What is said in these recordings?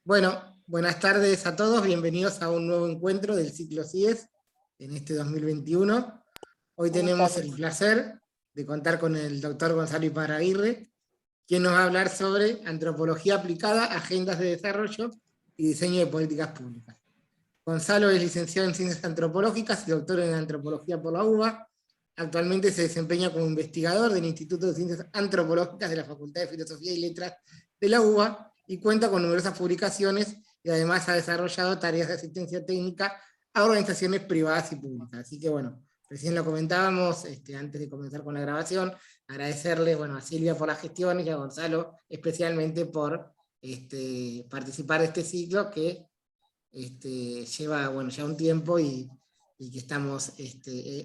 Bueno, buenas tardes a todos, bienvenidos a un nuevo encuentro del ciclo CIES en este 2021. Hoy tenemos el placer de contar con el doctor Gonzalo Iparraguirre, quien nos va a hablar sobre antropología aplicada, agendas de desarrollo y diseño de políticas públicas. Gonzalo es licenciado en Ciencias Antropológicas y doctor en Antropología por la UBA. Actualmente se desempeña como investigador del Instituto de Ciencias Antropológicas de la Facultad de Filosofía y Letras de la UBA y cuenta con numerosas publicaciones y además ha desarrollado tareas de asistencia técnica a organizaciones privadas y públicas. Así que bueno, recién lo comentábamos antes de comenzar con la grabación, agradecerle a Silvia por la gestión y a Gonzalo especialmente por participar de este ciclo que lleva ya un tiempo y que estamos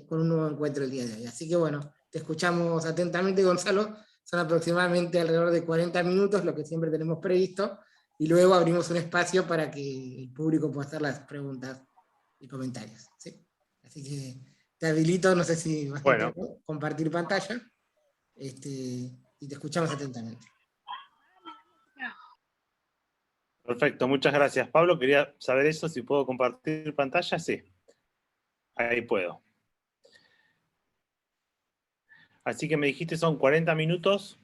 con un nuevo encuentro el día de hoy. Así que bueno, te escuchamos atentamente, Gonzalo. Son aproximadamente alrededor de 40 minutos, lo que siempre tenemos previsto, y luego abrimos un espacio para que el público pueda hacer las preguntas y comentarios. ¿Sí? Así que te habilito, no sé si vas a compartir pantalla, y te escuchamos atentamente. Perfecto, muchas gracias. Pablo, quería saber eso, si puedo compartir pantalla. Sí, ahí puedo. Así que me dijiste son 40 minutos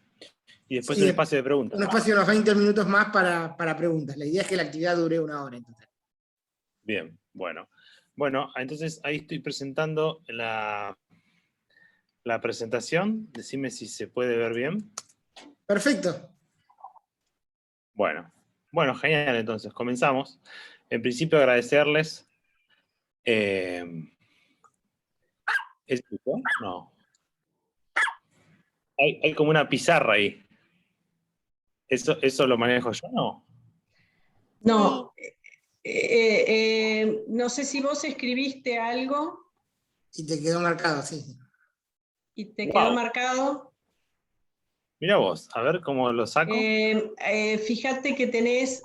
y después un espacio de preguntas. Un espacio de unos 20 minutos más para preguntas. La idea es que la actividad dure 1 hora en total. Bien, bueno. Bueno, entonces ahí estoy presentando la presentación. Decime si se puede ver bien. Perfecto. Bueno, genial, entonces comenzamos. En principio agradecerles. ¿Es tipo? No. Hay como una pizarra ahí. ¿Eso lo manejo yo, no? No. No sé si vos escribiste algo. Y te quedó marcado, sí. Y te quedó marcado. Mira vos, a ver cómo lo saco. Fíjate que tenés...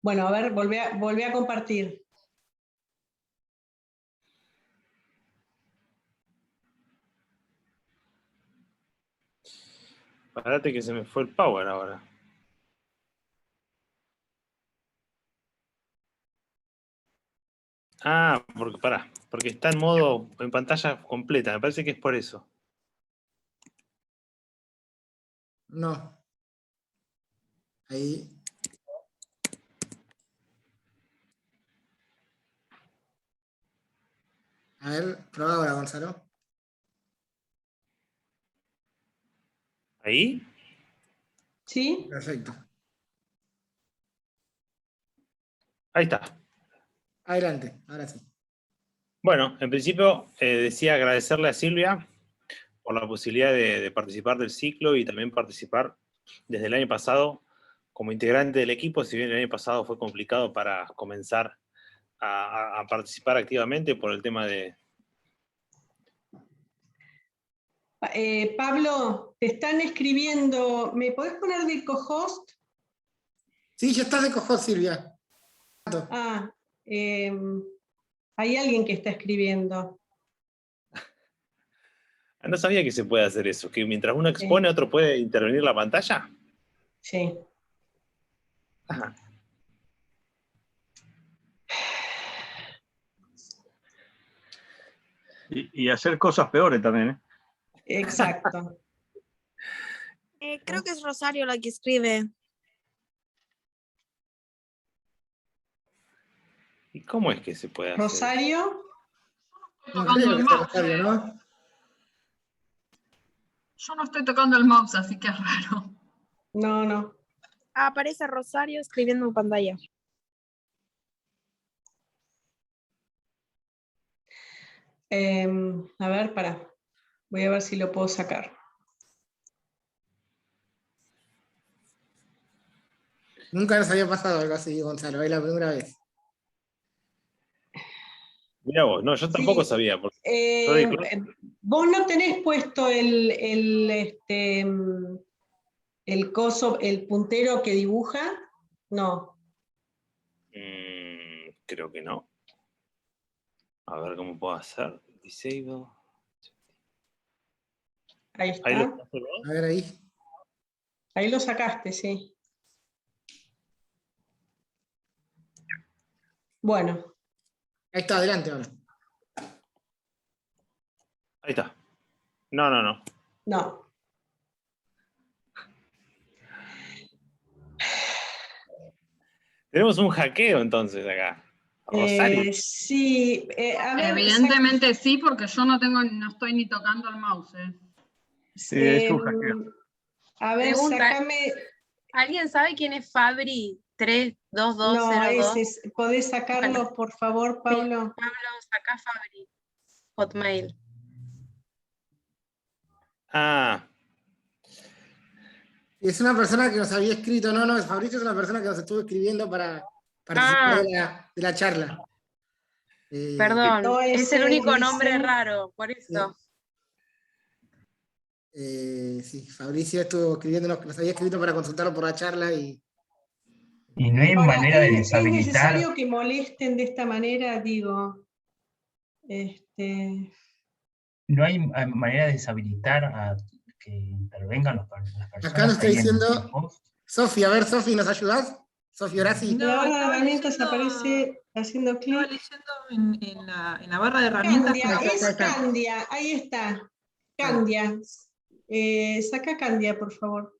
bueno, a ver, volvé a compartir. Parate que se me fue el power ahora. Ah, porque está en pantalla completa, me parece que es por eso. No. Ahí. A ver, probá ahora, Gonzalo. ¿Ahí? ¿Sí? Perfecto. Ahí está. Adelante, ahora sí. Bueno, en principio decía agradecerle a Silvia por la posibilidad de participar del ciclo y también participar desde el año pasado como integrante del equipo, si bien el año pasado fue complicado para comenzar a participar activamente por el tema de... Pablo, te están escribiendo, ¿me podés poner de co-host? Sí, ya estás de co-host, Silvia. Ah, hay alguien que está escribiendo. No sabía que se puede hacer eso, que mientras uno expone, otro puede intervenir la pantalla. Sí. Ajá. Y hacer cosas peores también, ¿eh? Exacto. Creo que es Rosario la que escribe. ¿Y cómo es que se puede hacer? ¿Rosario? No creo que sea Rosario, ¿no? Yo no estoy tocando el mouse, así que es raro. No. Aparece Rosario escribiendo en pantalla. A ver, voy a ver si lo puedo sacar. Nunca nos había pasado algo así, Gonzalo, es la primera vez. Mirá vos, no, yo tampoco sabía. Vos no tenés puesto el coso, el puntero que dibuja, no. Creo que no. A ver cómo puedo hacer. Disable. Ahí está. A ver ahí. Ahí lo sacaste, sí. Bueno, Ahí está, adelante ahora. Ahí está. No. no. Tenemos un hackeo entonces acá. Rosario. Sí, a ver, Evidentemente sí, porque yo no estoy ni tocando el mouse. Sí, es un hackeo. a ver, Pregunta. sacame. ¿Alguien sabe quién es Fabri No, 32202? ¿podés sacarlo, Bueno. por favor, Pablo? Pablo, sacá Fabri. Hotmail. Ah, Es una persona que nos había escrito, no, Fabricio es una persona que nos estuvo escribiendo para participar de la charla. Perdón, No, es el ese único dice- nombre raro, por eso. Sí, Fabricio estuvo escribiéndonos, que nos había escrito para consultarlo por la charla y Y no hay Ahora, manera de ¿es deshabilitar, necesario que molesten de esta manera? Digo, no hay manera de deshabilitar a que intervengan las acá personas nos está ahí en diciendo post. Sofi, a ver, Sofi, ¿nos ayudás? Sofi Horaci. la barra de estaba herramientas leyendo- aparece haciendo Estaba clic. leyendo en la barra de herramientas. Candia, pero es Candia, ahí está. Candia. Saca Candia, por favor.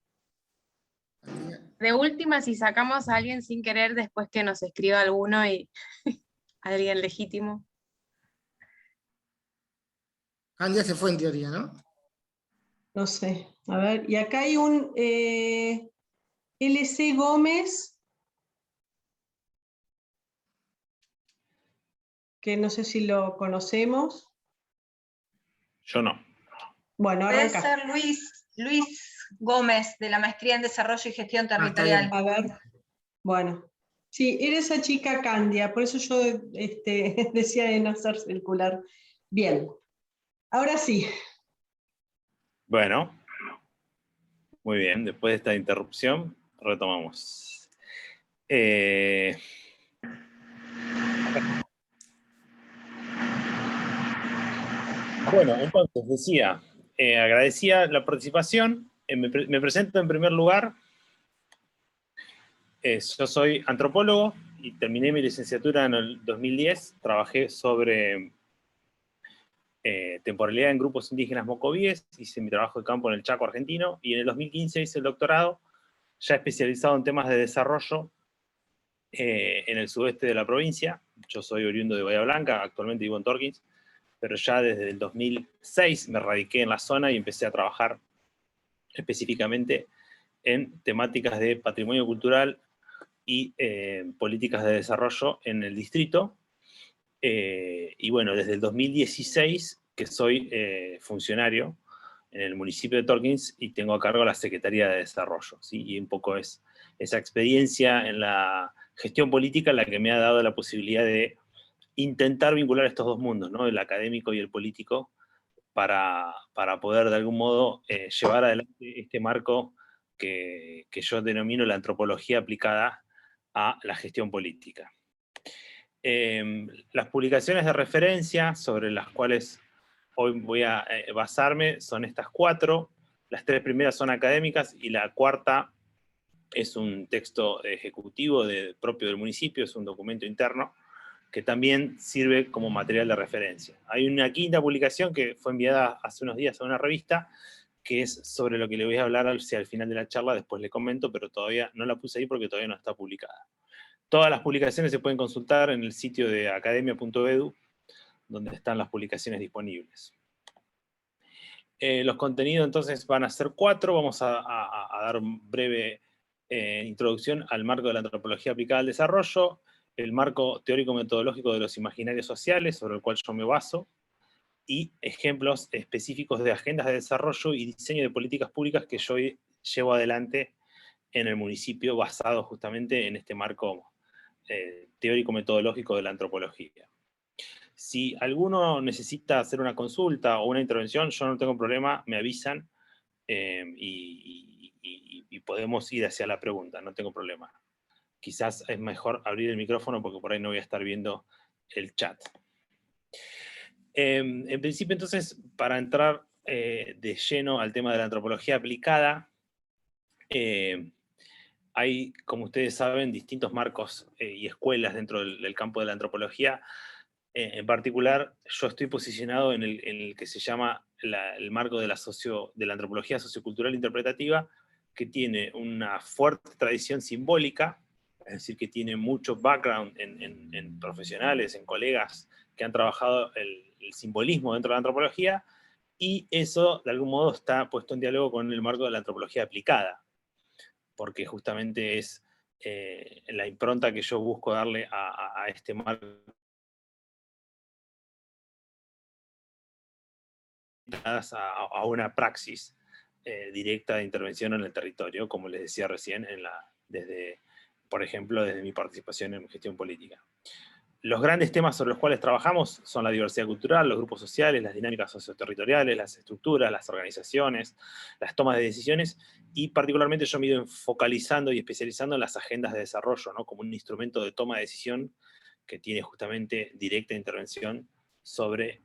De última, si sacamos a alguien sin querer, después que nos escriba alguno y alguien legítimo. Candia se fue en teoría, ¿no? No sé. A ver, y acá hay un LC Gómez, que no sé si lo conocemos. yo no. Bueno, Debe arranca. ser Luis Gómez, de la Maestría en Desarrollo y Gestión está Territorial. bien. A ver. Bueno. Sí, era esa chica Candia, por eso yo decía de no hacer circular. Bien. Ahora sí. Bueno, muy bien. Después de esta interrupción, retomamos. Bueno, entonces decía, agradecía la participación. Me presento en primer lugar. Yo soy antropólogo y terminé mi licenciatura en el 2010. Trabajé sobre temporalidad en grupos indígenas mocovíes, hice mi trabajo de campo en el Chaco argentino, y en el 2015 hice el doctorado, ya especializado en temas de desarrollo en el sudeste de la provincia. Yo soy oriundo de Bahía Blanca, actualmente vivo en Torkins, pero ya desde el 2006 me radiqué en la zona y empecé a trabajar específicamente en temáticas de patrimonio cultural y políticas de desarrollo en el distrito. Y bueno, desde el 2016 que soy funcionario en el municipio de Torkins y tengo a cargo la Secretaría de Desarrollo, ¿sí? Y un poco es esa experiencia en la gestión política la que me ha dado la posibilidad de intentar vincular estos dos mundos, ¿no? El académico y el político, para poder de algún modo llevar adelante este marco que yo denomino la antropología aplicada a la gestión política. Las publicaciones de referencia sobre las cuales hoy voy a basarme son estas 4. Las 3 primeras son académicas y la cuarta es un texto ejecutivo propio del municipio, es un documento interno que también sirve como material de referencia. Hay una quinta publicación que fue enviada hace unos días a una revista, que es sobre lo que le voy a hablar hacia el final de la charla, después le comento, pero todavía no la puse ahí porque todavía no está publicada. Todas las publicaciones se pueden consultar en el sitio de academia.edu, donde están las publicaciones disponibles. Los contenidos entonces van a ser 4. Vamos a dar una breve introducción al marco de la antropología aplicada al desarrollo, el marco teórico-metodológico de los imaginarios sociales, sobre el cual yo me baso, y ejemplos específicos de agendas de desarrollo y diseño de políticas públicas que yo llevo adelante en el municipio, basado justamente en este marco teórico-metodológico de la antropología. Si alguno necesita hacer una consulta o una intervención, yo no tengo problema, me avisan y podemos ir hacia la pregunta, no tengo problema. Quizás es mejor abrir el micrófono porque por ahí no voy a estar viendo el chat. En principio, entonces, para entrar de lleno al tema de la antropología aplicada, hay, como ustedes saben, distintos marcos y escuelas dentro del campo de la antropología. En particular, yo estoy posicionado en el que se llama el marco de la antropología sociocultural interpretativa, que tiene una fuerte tradición simbólica, es decir, que tiene mucho background en profesionales, en colegas que han trabajado el simbolismo dentro de la antropología, y eso de algún modo está puesto en diálogo con el marco de la antropología aplicada, porque justamente es la impronta que yo busco darle a este marco a una praxis directa de intervención en el territorio, como les decía recién, por ejemplo, desde mi participación en gestión política. Los grandes temas sobre los cuales trabajamos son la diversidad cultural, los grupos sociales, las dinámicas socioterritoriales, las estructuras, las organizaciones, las tomas de decisiones, y particularmente yo me he ido focalizando y especializando en las agendas de desarrollo, ¿no? Como un instrumento de toma de decisión que tiene justamente directa intervención sobre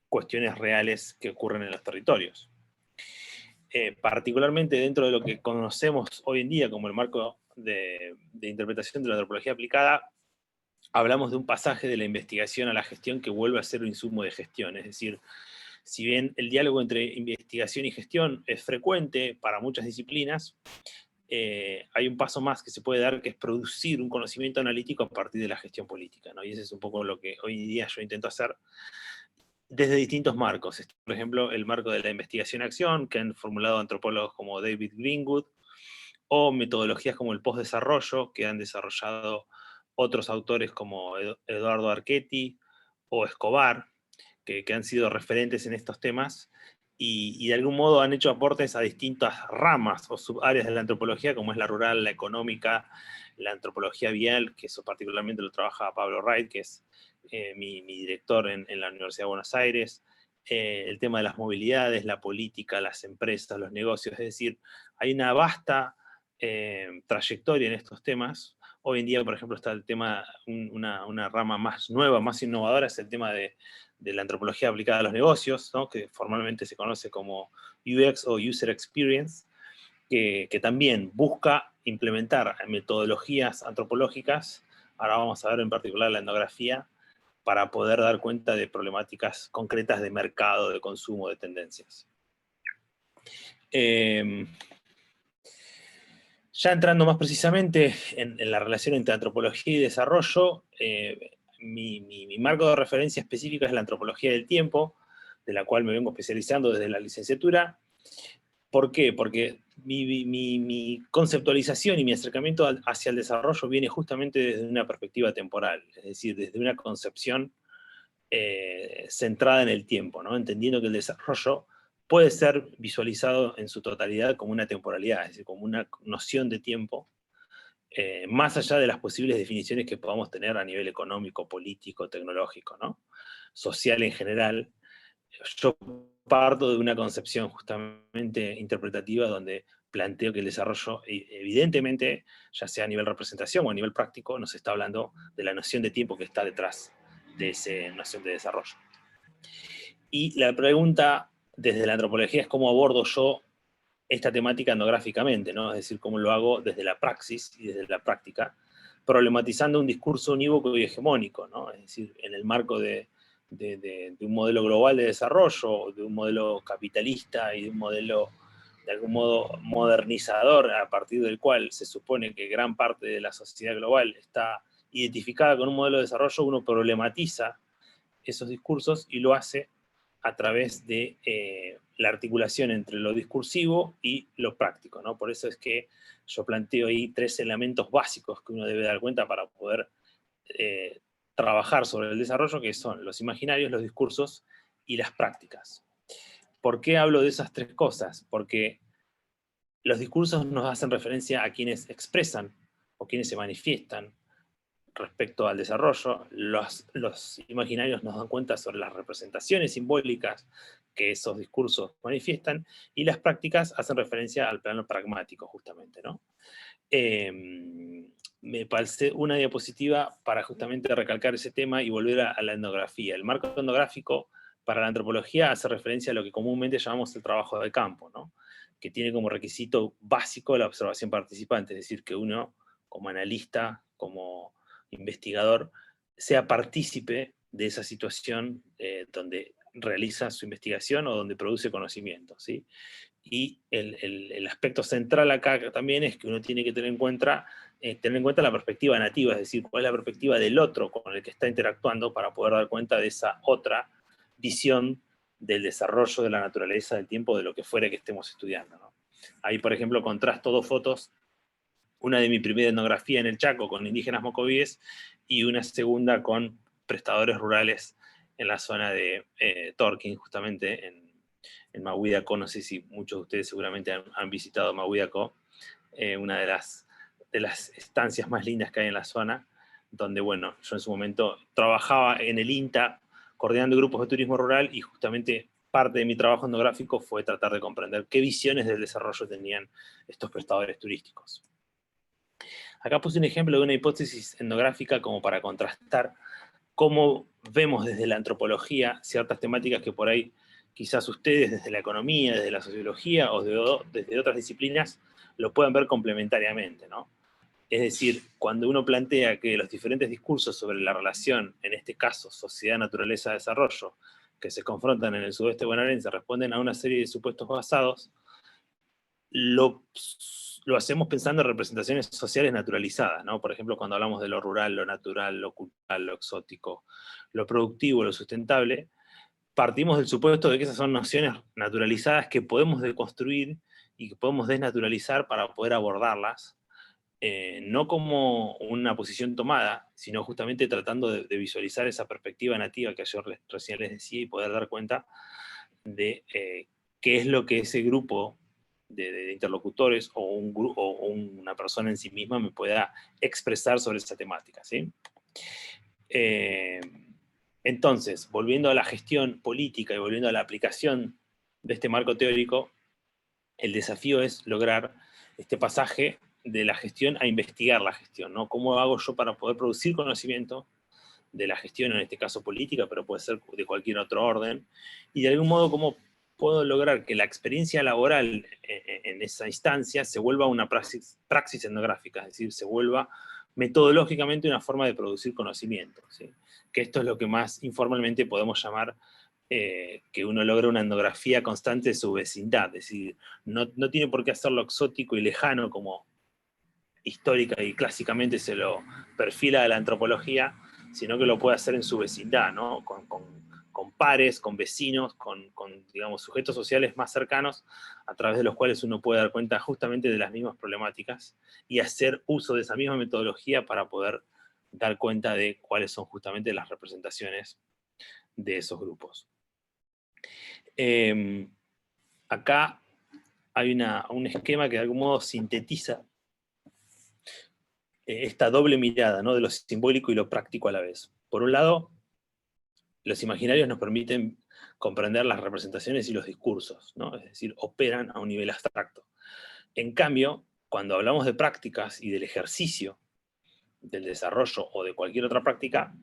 cuestiones reales que ocurren en los territorios. Particularmente dentro de lo que conocemos hoy en día como el marco de interpretación de la antropología aplicada, hablamos de un pasaje de la investigación a la gestión que vuelve a ser un insumo de gestión. Es decir, si bien el diálogo entre investigación y gestión es frecuente para muchas disciplinas, hay un paso más que se puede dar, que es producir un conocimiento analítico a partir de la gestión política, ¿no? Y ese es un poco lo que hoy en día yo intento hacer desde distintos marcos. Por ejemplo, el marco de la investigación-acción, que han formulado antropólogos como David Greenwood, o metodologías como el postdesarrollo, que han desarrollado otros autores como Eduardo Archetti o Escobar, que han sido referentes en estos temas, y de algún modo han hecho aportes a distintas ramas o subáreas de la antropología, como es la rural, la económica, la antropología vial, que eso particularmente lo trabaja Pablo Wright, que es mi director en la Universidad de Buenos Aires, el tema de las movilidades, la política, las empresas, los negocios. Es decir, hay una vasta trayectoria en estos temas. Hoy en día, por ejemplo, está el tema, una rama más nueva, más innovadora, es el tema de la antropología aplicada a los negocios, ¿no? Que formalmente se conoce como UX o User Experience, que también busca implementar metodologías antropológicas, ahora vamos a ver en particular la etnografía, para poder dar cuenta de problemáticas concretas de mercado, de consumo, de tendencias. Ya entrando más precisamente en la relación entre antropología y desarrollo, mi marco de referencia específica es la antropología del tiempo, de la cual me vengo especializando desde la licenciatura. ¿Por qué? Porque mi conceptualización y mi acercamiento hacia el desarrollo viene justamente desde una perspectiva temporal, es decir, desde una concepción centrada en el tiempo, ¿no? Entendiendo que el desarrollo puede ser visualizado en su totalidad como una temporalidad, es decir, como una noción de tiempo, más allá de las posibles definiciones que podamos tener a nivel económico, político, tecnológico, ¿no? Social en general. Yo parto de una concepción justamente interpretativa donde planteo que el desarrollo, evidentemente, ya sea a nivel representación o a nivel práctico, nos está hablando de la noción de tiempo que está detrás de esa noción de desarrollo. Y la pregunta desde la antropología es cómo abordo yo esta temática etnográficamente, ¿no? Es decir, cómo lo hago desde la praxis y desde la práctica, problematizando un discurso unívoco y hegemónico, ¿no? Es decir, en el marco de un modelo global de desarrollo, de un modelo capitalista y de un modelo, de algún modo, modernizador, a partir del cual se supone que gran parte de la sociedad global está identificada con un modelo de desarrollo, uno problematiza esos discursos y lo hace a través de la articulación entre lo discursivo y lo práctico, ¿no? Por eso es que yo planteo ahí 3 elementos básicos que uno debe dar cuenta para poder trabajar sobre el desarrollo, que son los imaginarios, los discursos y las prácticas. ¿Por qué hablo de esas 3 cosas? Porque los discursos nos hacen referencia a quienes expresan o quienes se manifiestan respecto al desarrollo. Los imaginarios nos dan cuenta sobre las representaciones simbólicas que esos discursos manifiestan, y las prácticas hacen referencia al plano pragmático, justamente, ¿no? Me pasé una diapositiva para justamente recalcar ese tema y volver a la etnografía. El marco etnográfico para la antropología hace referencia a lo que comúnmente llamamos el trabajo de campo, ¿no? que tiene como requisito básico la observación participante, es decir, que uno, como analista, como investigador, sea partícipe de esa situación donde realiza su investigación o donde produce conocimiento, ¿sí? Y el aspecto central acá también es que uno tiene que tener en cuenta la perspectiva nativa, es decir, cuál es la perspectiva del otro con el que está interactuando para poder dar cuenta de esa otra visión del desarrollo de la naturaleza, del tiempo, de lo que fuera que estemos estudiando, ¿no? Ahí, por ejemplo, contrasto dos fotos, una de mi primera etnografía en el Chaco con indígenas mocovíes y una segunda con prestadores rurales en la zona de Torquín, justamente en Mahuidaco. No sé si muchos de ustedes seguramente han visitado Mahuidaco, una de las estancias más lindas que hay en la zona, donde, bueno, yo en su momento trabajaba en el INTA, coordinando grupos de turismo rural, y justamente parte de mi trabajo etnográfico fue tratar de comprender qué visiones del desarrollo tenían estos prestadores turísticos. Acá puse un ejemplo de una hipótesis etnográfica como para contrastar cómo vemos desde la antropología ciertas temáticas que por ahí quizás ustedes desde la economía, desde la sociología o desde otras disciplinas lo puedan ver complementariamente, ¿no? Es decir, cuando uno plantea que los diferentes discursos sobre la relación, en este caso sociedad, naturaleza, desarrollo, que se confrontan en el sudeste bonaerense, responden a una serie de supuestos basados, lo hacemos pensando en representaciones sociales naturalizadas, ¿no? Por ejemplo, cuando hablamos de lo rural, lo natural, lo cultural, lo exótico, lo productivo, lo sustentable, partimos del supuesto de que esas son nociones naturalizadas que podemos deconstruir y que podemos desnaturalizar para poder abordarlas, no como una posición tomada, sino justamente tratando de visualizar esa perspectiva nativa que yo recién les decía y poder dar cuenta de qué es lo que ese grupo de interlocutores o una persona en sí misma me pueda expresar sobre esa temática, ¿sí? Entonces, volviendo a la gestión política y volviendo a la aplicación de este marco teórico, el desafío es lograr este pasaje de la gestión a investigar la gestión, ¿no? ¿Cómo hago yo para poder producir conocimiento de la gestión, en este caso política, pero puede ser de cualquier otro orden? Y de algún modo, ¿cómo puedo lograr que la experiencia laboral en esa instancia se vuelva una praxis etnográfica, es decir, se vuelva metodológicamente una forma de producir conocimiento, ¿sí? Que esto es lo que más informalmente podemos llamar que uno logra una etnografía constante de su vecindad, es decir, no tiene por qué hacerlo exótico y lejano como histórica y clásicamente se lo perfila de la antropología, sino que lo puede hacer en su vecindad, ¿no? Con pares, con vecinos, con, digamos, sujetos sociales más cercanos, a través de los cuales uno puede dar cuenta justamente de las mismas problemáticas y hacer uso de esa misma metodología para poder dar cuenta de cuáles son justamente las representaciones de esos grupos. Acá hay un esquema que de algún modo sintetiza esta doble mirada, ¿no? De lo simbólico y lo práctico a la vez. Por un lado, los imaginarios nos permiten comprender las representaciones y los discursos, ¿no? Es decir, operan a un nivel abstracto. En cambio, cuando hablamos de prácticas y del ejercicio, del desarrollo o de cualquier otra práctica,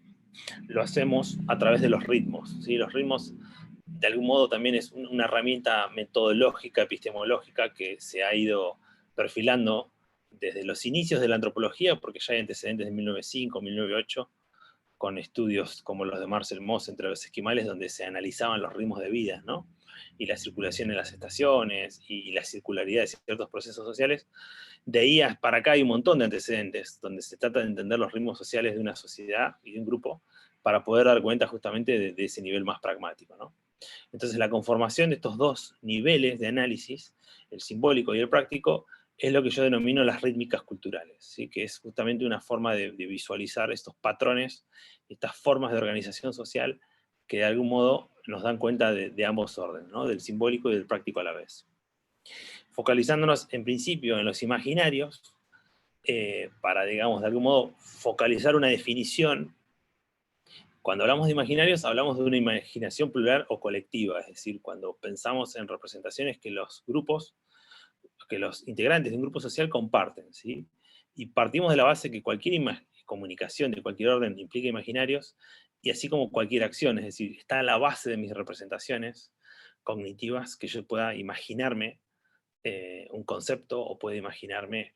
lo hacemos a través de los ritmos, ¿sí? Los ritmos, de algún modo, también es una herramienta metodológica, epistemológica, que se ha ido perfilando desde los inicios de la antropología, porque ya hay antecedentes de 1905, 1908, con estudios como los de Marcel Mauss entre los esquimales, donde se analizaban los ritmos de vida, ¿no? Y la circulación en las estaciones, y la circularidad de ciertos procesos sociales. De ahí para acá hay un montón de antecedentes, donde se trata de entender los ritmos sociales de una sociedad y de un grupo, para poder dar cuenta justamente de ese nivel más pragmático, ¿no? Entonces la conformación de estos dos niveles de análisis, el simbólico y el práctico, es lo que yo denomino las rítmicas culturales, ¿sí? Que es justamente una forma de visualizar estos patrones, estas formas de organización social que de algún modo nos dan cuenta de ambos órdenes, ¿no? Del simbólico y del práctico a la vez. Focalizándonos en principio en los imaginarios, para, digamos, de algún modo focalizar una definición. Cuando hablamos de imaginarios, hablamos de una imaginación plural o colectiva, es decir, cuando pensamos en representaciones que los grupos, que los integrantes de un grupo social comparten, ¿sí? Y partimos de la base que cualquier comunicación de cualquier orden implica imaginarios, y así como cualquier acción, es decir, está a la base de mis representaciones cognitivas, que yo pueda imaginarme un concepto o puede imaginarme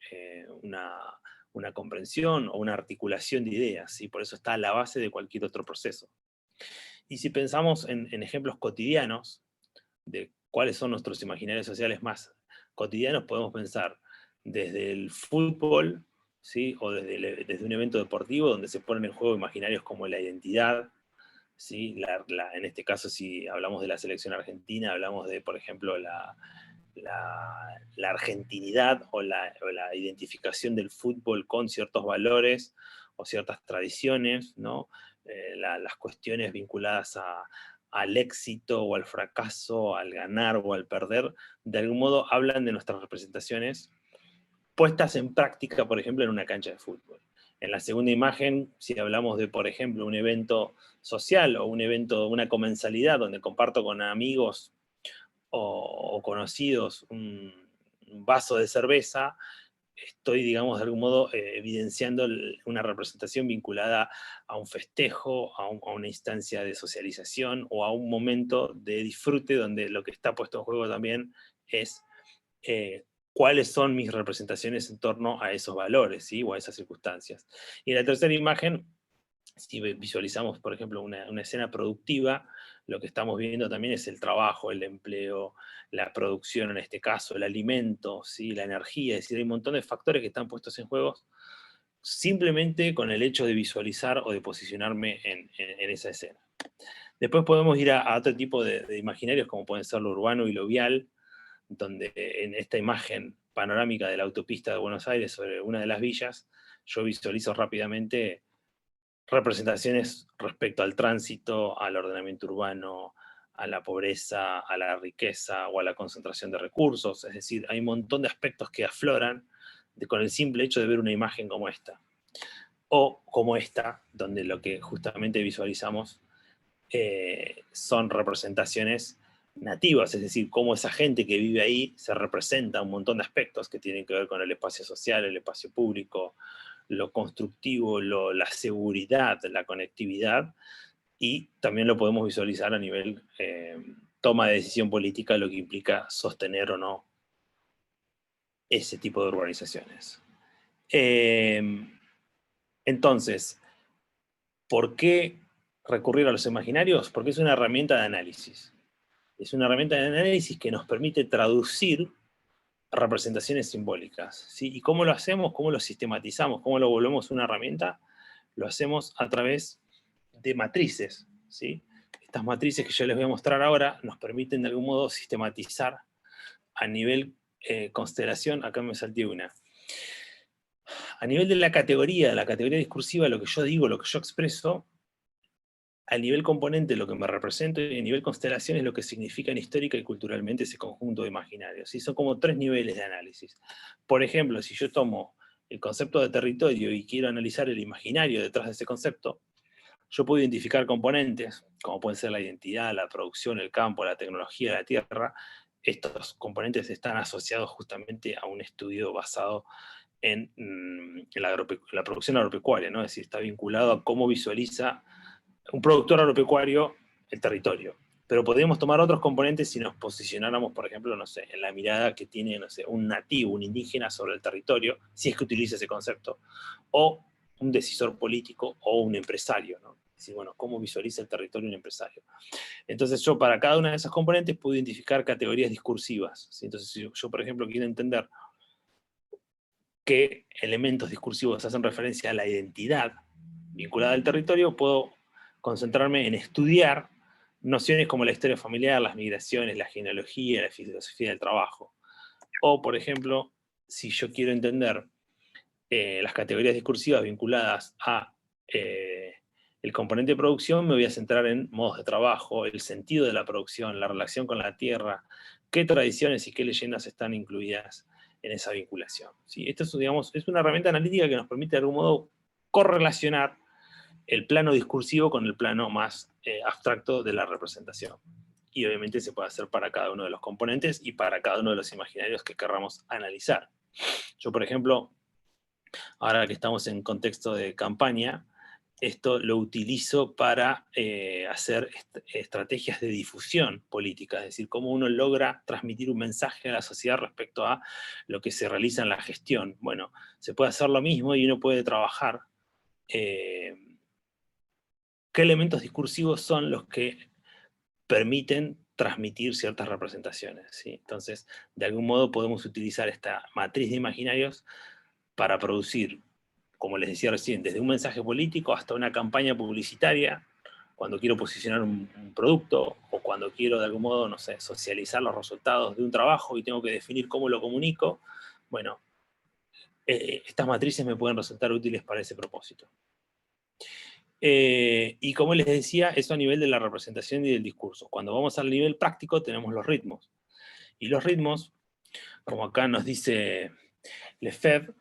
una comprensión o una articulación de ideas, ¿sí? Por eso está a la base de cualquier otro proceso. Y si pensamos en ejemplos cotidianos de cuáles son nuestros imaginarios sociales más cotidianos, podemos pensar desde el fútbol, ¿sí? O desde un evento deportivo donde se ponen en juego imaginarios como la identidad, ¿sí? En este caso, si hablamos de la selección argentina, hablamos de, por ejemplo, la argentinidad o la identificación del fútbol con ciertos valores o ciertas tradiciones, ¿no? Las cuestiones vinculadas al éxito o al fracaso, al ganar o al perder, de algún modo hablan de nuestras representaciones puestas en práctica, por ejemplo, en una cancha de fútbol. En la segunda imagen, si hablamos de, por ejemplo, un evento social o un evento, una comensalidad donde comparto con amigos o conocidos un vaso de cerveza, estoy, digamos, de algún modo evidenciando una representación vinculada a un festejo, a una instancia de socialización o a un momento de disfrute donde lo que está puesto en juego también es cuáles son mis representaciones en torno a esos valores, ¿sí? O a esas circunstancias. Y en la tercera imagen, si visualizamos, por ejemplo, una escena productiva, lo que estamos viendo también es el trabajo, el empleo, la producción en este caso, el alimento, ¿sí? La energía, es decir, hay un montón de factores que están puestos en juego simplemente con el hecho de visualizar o de posicionarme en esa escena. Después podemos ir a otro tipo de imaginarios, como pueden ser lo urbano y lo vial, donde en esta imagen panorámica de la autopista de Buenos Aires sobre una de las villas, yo visualizo rápidamente representaciones respecto al tránsito, al ordenamiento urbano, a la pobreza, a la riqueza o a la concentración de recursos. Es decir, hay un montón de aspectos que afloran con el simple hecho de ver una imagen como esta. O como esta, donde lo que justamente visualizamos son representaciones nativas, es decir, cómo esa gente que vive ahí se representa un montón de aspectos que tienen que ver con el espacio social, el espacio público, lo constructivo, la seguridad, la conectividad, y también lo podemos visualizar a nivel toma de decisión política, lo que implica sostener o no ese tipo de urbanizaciones. Entonces, ¿por qué recurrir a los imaginarios? Porque es una herramienta de análisis. Es una herramienta de análisis que nos permite traducir representaciones simbólicas, ¿sí? ¿Y cómo lo hacemos? ¿Cómo lo sistematizamos? ¿Cómo lo volvemos una herramienta? Lo hacemos a través de matrices, ¿sí? Estas matrices que yo les voy a mostrar ahora nos permiten de algún modo sistematizar a nivel constelación. Acá me salté una. A nivel de la categoría discursiva, lo que yo digo, lo que yo expreso, a nivel componente lo que me represento, y a nivel constelación es lo que significan histórica y culturalmente ese conjunto de imaginarios. ¿Sí? Son como 3 niveles de análisis. Por ejemplo, si yo tomo el concepto de territorio y quiero analizar el imaginario detrás de ese concepto, yo puedo identificar componentes, como pueden ser la identidad, la producción, el campo, la tecnología, la tierra. Estos componentes están asociados justamente a un estudio basado en la producción agropecuaria, ¿no? Es decir, está vinculado a cómo visualiza un productor agropecuario el territorio. Pero podríamos tomar otros componentes si nos posicionáramos, por ejemplo, no sé, en la mirada que tiene, no sé, un nativo, un indígena sobre el territorio, si es que utiliza ese concepto, o un decisor político o un empresario, ¿no? Es decir, bueno, ¿cómo visualiza el territorio un empresario? Entonces yo para cada una de esas componentes puedo identificar categorías discursivas, ¿sí? Entonces si yo, por ejemplo, quiero entender qué elementos discursivos hacen referencia a la identidad vinculada al territorio, puedo concentrarme en estudiar nociones como la historia familiar, las migraciones, la genealogía, la filosofía del trabajo. O, por ejemplo, si yo quiero entender las categorías discursivas vinculadas a el componente de producción, me voy a centrar en modos de trabajo, el sentido de la producción, la relación con la tierra, qué tradiciones y qué leyendas están incluidas en esa vinculación. ¿Sí? Esto es, digamos, es una herramienta analítica que nos permite de algún modo correlacionar el plano discursivo con el plano más abstracto de la representación. Y obviamente se puede hacer para cada uno de los componentes y para cada uno de los imaginarios que querramos analizar. Yo, por ejemplo, ahora que estamos en contexto de campaña, esto lo utilizo para hacer estrategias de difusión política, es decir, cómo uno logra transmitir un mensaje a la sociedad respecto a lo que se realiza en la gestión. Bueno, se puede hacer lo mismo y uno puede trabajar qué elementos discursivos son los que permiten transmitir ciertas representaciones, ¿sí? Entonces, de algún modo podemos utilizar esta matriz de imaginarios para producir, como les decía recién, desde un mensaje político hasta una campaña publicitaria, cuando quiero posicionar un producto, o cuando quiero de algún modo, no sé, socializar los resultados de un trabajo y tengo que definir cómo lo comunico. Bueno, estas matrices me pueden resultar útiles para ese propósito. Y como les decía, eso a nivel de la representación y del discurso. Cuando vamos al nivel práctico tenemos los ritmos. Y los ritmos, como acá nos dice Lefebvre,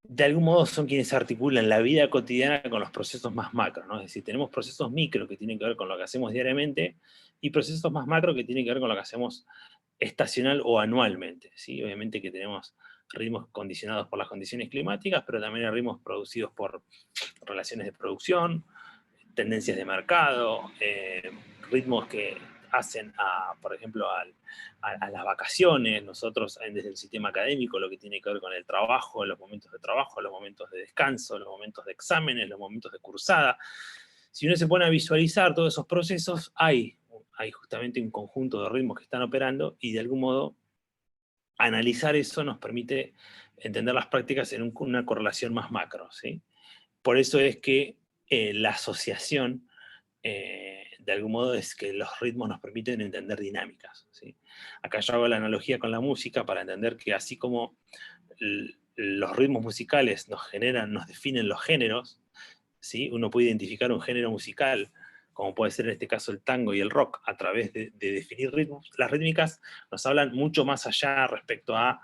de algún modo son quienes articulan la vida cotidiana con los procesos más macro, ¿no? Es decir, tenemos procesos micro que tienen que ver con lo que hacemos diariamente y procesos más macro que tienen que ver con lo que hacemos estacional o anualmente, ¿sí? Obviamente que tenemos ritmos condicionados por las condiciones climáticas, pero también hay ritmos producidos por relaciones de producción, tendencias de mercado, ritmos que hacen, por ejemplo, a las vacaciones. Nosotros, desde el sistema académico, lo que tiene que ver con el trabajo, los momentos de trabajo, los momentos de descanso, los momentos de exámenes, los momentos de cursada. Si uno se pone a visualizar todos esos procesos, hay justamente un conjunto de ritmos que están operando, y de algún modo analizar eso nos permite entender las prácticas en una correlación más macro, ¿sí? Por eso es que la asociación, de algún modo, es que los ritmos nos permiten entender dinámicas, ¿sí? Acá yo hago la analogía con la música para entender que así como los ritmos musicales nos definen los géneros, ¿sí? Uno puede identificar un género musical, como puede ser en este caso el tango y el rock, a través de definir ritmos. Las rítmicas nos hablan mucho más allá respecto a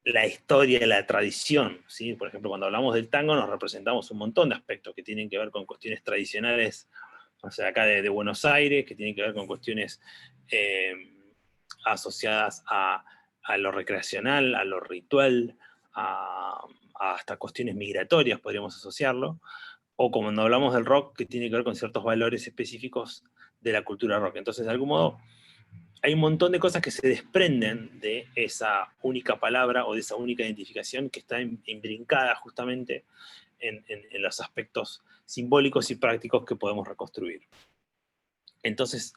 la historia y la tradición, ¿sí? Por ejemplo, cuando hablamos del tango nos representamos un montón de aspectos que tienen que ver con cuestiones tradicionales, o sea, acá de Buenos Aires, que tienen que ver con cuestiones asociadas a lo recreacional, a lo ritual, hasta cuestiones migratorias podríamos asociarlo, o cuando hablamos del rock, que tiene que ver con ciertos valores específicos de la cultura rock. Entonces, de algún modo, hay un montón de cosas que se desprenden de esa única palabra o de esa única identificación que está imbrincada justamente en los aspectos simbólicos y prácticos que podemos reconstruir. Entonces,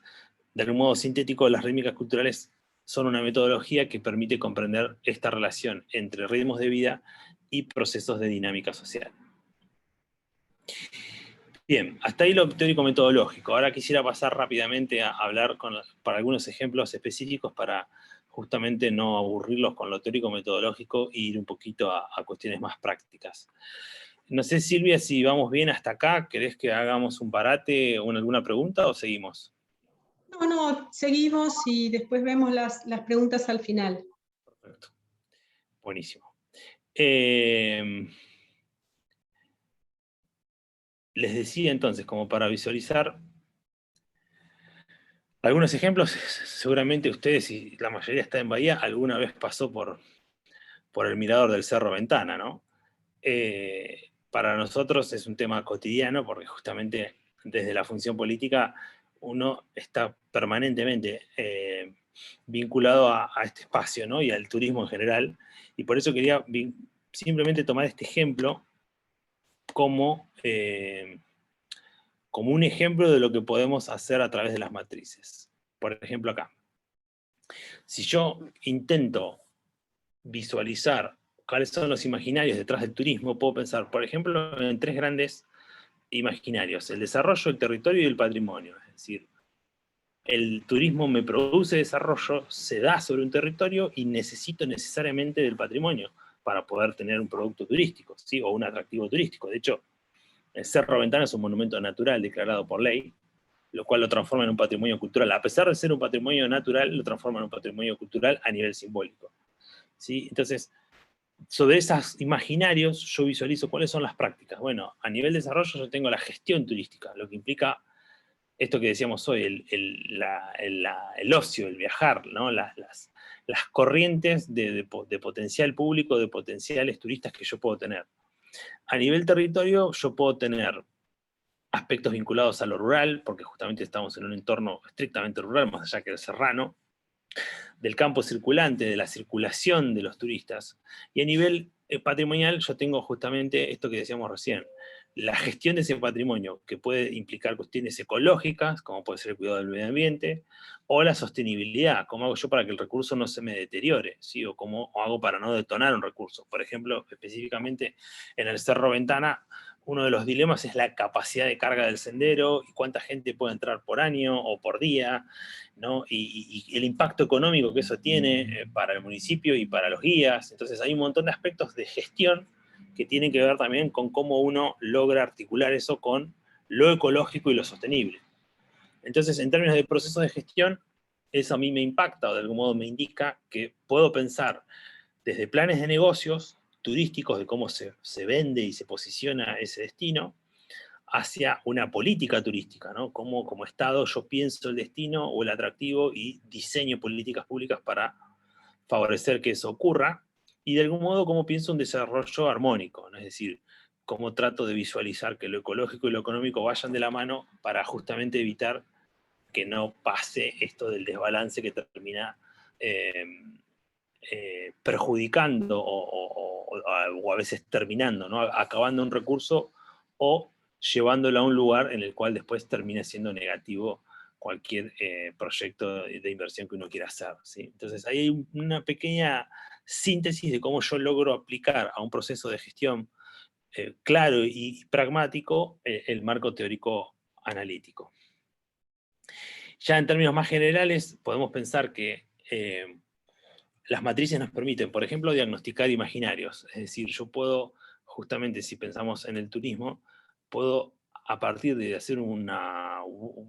de algún modo sintético, las rítmicas culturales son una metodología que permite comprender esta relación entre ritmos de vida y procesos de dinámica social. Bien, hasta ahí lo teórico-metodológico. Ahora quisiera pasar rápidamente a hablar para algunos ejemplos específicos para justamente no aburrirlos con lo teórico-metodológico e ir un poquito a cuestiones más prácticas. No sé, Silvia, si vamos bien hasta acá. ¿Querés que hagamos un parate o alguna pregunta o seguimos? No, seguimos y después vemos las preguntas al final. Perfecto. Buenísimo. Les decía entonces, como para visualizar algunos ejemplos, seguramente ustedes, y la mayoría está en Bahía, alguna vez pasó por el mirador del Cerro Ventana, ¿no? Para nosotros es un tema cotidiano, porque justamente desde la función política uno está permanentemente vinculado a este espacio, ¿no? Y al turismo en general, y por eso quería simplemente tomar este ejemplo como un ejemplo de lo que podemos hacer a través de las matrices. Por ejemplo, acá. Si yo intento visualizar cuáles son los imaginarios detrás del turismo, puedo pensar, por ejemplo, en tres grandes imaginarios: el desarrollo, el territorio y el patrimonio. Es decir, el turismo me produce desarrollo, se da sobre un territorio y necesito necesariamente del patrimonio para poder tener un producto turístico, ¿sí? O un atractivo turístico. De hecho, el Cerro Ventana es un monumento natural declarado por ley, lo cual lo transforma en un patrimonio cultural. A pesar de ser un patrimonio natural, lo transforma en un patrimonio cultural a nivel simbólico, ¿sí? Entonces, sobre esos imaginarios yo visualizo cuáles son las prácticas. Bueno, a nivel de desarrollo yo tengo la gestión turística, lo que implica esto que decíamos hoy, el ocio, el viajar, ¿no? Las corrientes de potencial público, de potenciales turistas que yo puedo tener. A nivel territorio yo puedo tener aspectos vinculados a lo rural, porque justamente estamos en un entorno estrictamente rural, más allá que el serrano, del campo circulante, de la circulación de los turistas, y a nivel patrimonial yo tengo justamente esto que decíamos recién, la gestión de ese patrimonio, que puede implicar cuestiones ecológicas, como puede ser el cuidado del medio ambiente, o la sostenibilidad, cómo hago yo para que el recurso no se me deteriore, ¿sí? O cómo hago para no detonar un recurso. Por ejemplo, específicamente en el Cerro Ventana, uno de los dilemas es la capacidad de carga del sendero y cuánta gente puede entrar por año o por día, ¿no? Y el impacto económico que eso tiene para el municipio y para los guías. Entonces hay un montón de aspectos de gestión que tienen que ver también con cómo uno logra articular eso con lo ecológico y lo sostenible. Entonces, en términos de procesos de gestión, eso a mí me impacta o de algún modo me indica que puedo pensar desde planes de negocios turísticos, de cómo se vende y se posiciona ese destino, hacia una política turística, ¿no? Cómo como Estado yo pienso el destino o el atractivo y diseño políticas públicas para favorecer que eso ocurra, y de algún modo cómo pienso un desarrollo armónico, ¿no? Es decir, cómo trato de visualizar que lo ecológico y lo económico vayan de la mano para justamente evitar que no pase esto del desbalance que termina perjudicando o a veces terminando, ¿no? Acabando un recurso o llevándolo a un lugar en el cual después termina siendo negativo cualquier proyecto de inversión que uno quiera hacer, ¿sí? Entonces ahí hay una pequeña síntesis de cómo yo logro aplicar a un proceso de gestión claro y pragmático el marco teórico analítico. Ya en términos más generales podemos pensar que las matrices nos permiten, por ejemplo, diagnosticar imaginarios. Es decir, yo puedo, justamente si pensamos en el turismo, puedo a partir de hacer un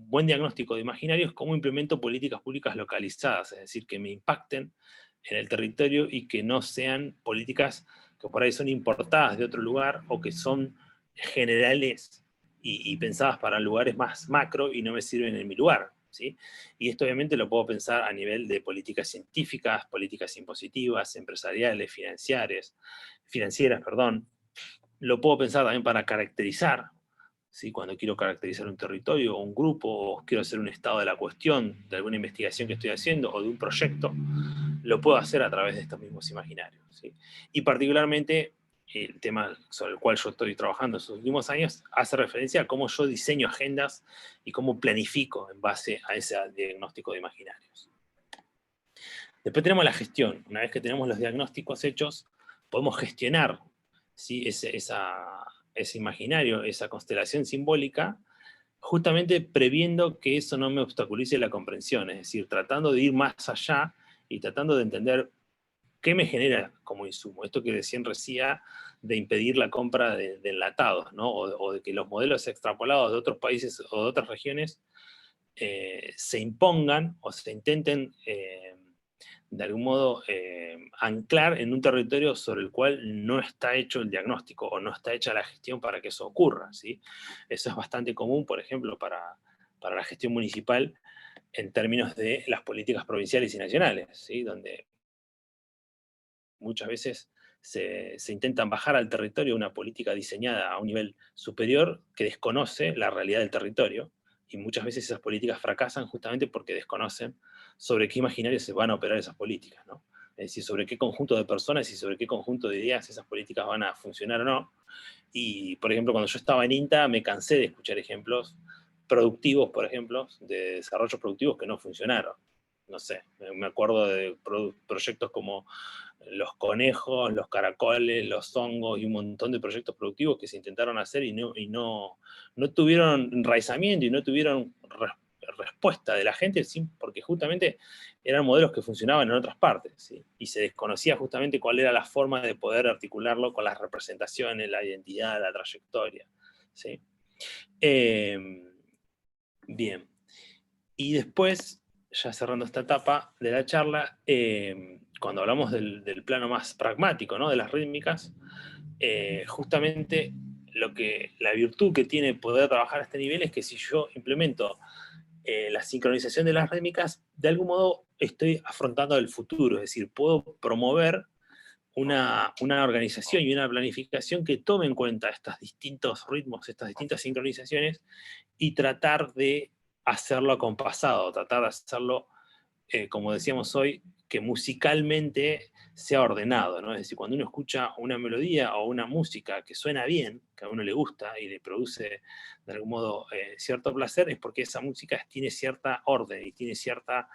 buen diagnóstico de imaginarios, cómo implemento políticas públicas localizadas, es decir, que me impacten en el territorio y que no sean políticas que por ahí son importadas de otro lugar o que son generales y pensadas para lugares más macro y no me sirven en mi lugar, ¿sí? Y esto obviamente lo puedo pensar a nivel de políticas científicas, políticas impositivas, empresariales, financieras, perdón. Lo puedo pensar también para caracterizar, ¿sí? Cuando quiero caracterizar un territorio o un grupo, o quiero hacer un estado de la cuestión, de alguna investigación que estoy haciendo, o de un proyecto, lo puedo hacer a través de estos mismos imaginarios, ¿sí? Y particularmente, el tema sobre el cual yo estoy trabajando en estos últimos años, hace referencia a cómo yo diseño agendas y cómo planifico en base a ese diagnóstico de imaginarios. Después tenemos la gestión. Una vez que tenemos los diagnósticos hechos, podemos gestionar, ¿sí? ese imaginario, esa constelación simbólica, justamente previendo que eso no me obstaculice la comprensión, es decir, tratando de ir más allá y tratando de entender qué me genera como insumo. Esto que recién decía de impedir la compra de enlatados, ¿no? O de que los modelos extrapolados de otros países o de otras regiones se impongan o se intenten de algún modo anclar en un territorio sobre el cual no está hecho el diagnóstico o no está hecha la gestión para que eso ocurra, ¿sí? Eso es bastante común, por ejemplo, para la gestión municipal en términos de las políticas provinciales y nacionales, ¿sí? Donde muchas veces se intentan bajar al territorio una política diseñada a un nivel superior que desconoce la realidad del territorio, y muchas veces esas políticas fracasan justamente porque desconocen sobre qué imaginario se van a operar esas políticas, ¿no? Es decir, sobre qué conjunto de personas y sobre qué conjunto de ideas esas políticas van a funcionar o no. Y, por ejemplo, cuando yo estaba en INTA me cansé de escuchar ejemplos productivos, por ejemplo, de desarrollos productivos que no funcionaron. No sé, me acuerdo de proyectos como los conejos, los caracoles, los hongos y un montón de proyectos productivos que se intentaron hacer y no tuvieron enraizamiento y no tuvieron respuesta de la gente, porque justamente eran modelos que funcionaban en otras partes, ¿sí? Y se desconocía justamente cuál era la forma de poder articularlo con las representaciones, la identidad, la trayectoria, ¿sí? Bien. Y después, ya cerrando esta etapa de la charla, cuando hablamos del plano más pragmático, ¿no? De las rítmicas, justamente la virtud que tiene poder trabajar a este nivel es que si yo implemento la sincronización de las rítmicas, de algún modo estoy afrontando el futuro, es decir, puedo promover una organización y una planificación que tome en cuenta estos distintos ritmos, estas distintas sincronizaciones, y tratar de hacerlo acompasado, tratar de hacerlo, como decíamos hoy, que musicalmente sea ordenado, ¿no? Es decir, cuando uno escucha una melodía o una música que suena bien, que a uno le gusta y le produce de algún modo cierto placer, es porque esa música tiene cierta orden y tiene cierta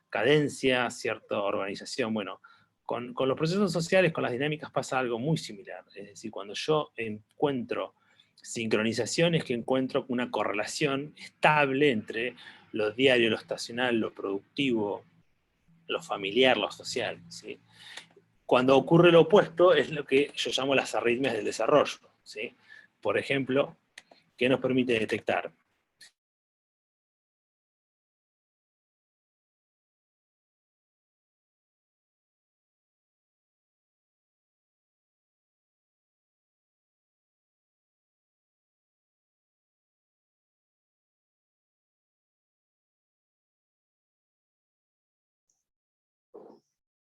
cadencia, cierta organización. Bueno, con los procesos sociales, con las dinámicas pasa algo muy similar. Es decir, cuando yo encuentro sincronizaciones, que encuentro una correlación estable entre lo diario, lo estacional, lo productivo, lo familiar, lo social, ¿sí? Cuando ocurre lo opuesto es lo que yo llamo las arritmias del desarrollo, ¿sí? Por ejemplo, ¿qué nos permite detectar?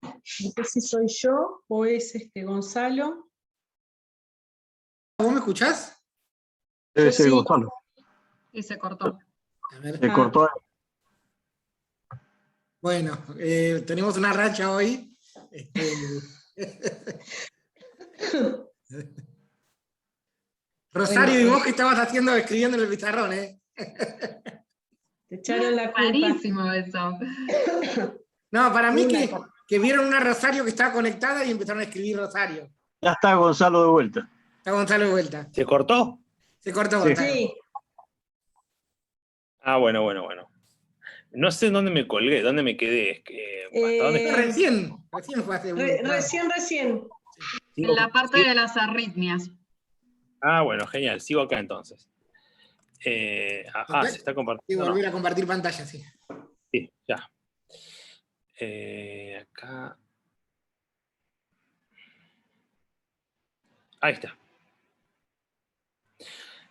No sé si soy yo o es Gonzalo. ¿Vos me escuchás? Debe Yo ser sí. Gonzalo. Y se cortó. A ver. Se cortó. Bueno, tenemos una racha hoy. Rosario, Bueno, ¿y vos qué estabas haciendo escribiendo en el pizarrón, Te echaron la culpa. Rarísimo eso. No, para mí Una que vieron una Rosario que estaba conectada y empezaron a escribir Rosario. Ya está Gonzalo de vuelta. Está Gonzalo de vuelta. ¿Se cortó? Se cortó Sí. Gonzalo. Sí, Ah, bueno. No sé dónde me colgué, dónde me quedé. ¿Hasta dónde Fue recién fue hace un rato. recién. ¿Sigo? En la parte de las arritmias. Ah, bueno, genial. Sigo acá entonces. Se está Y compartiendo. volver a compartir pantalla, sí. Sí, ya. Acá. Ahí está.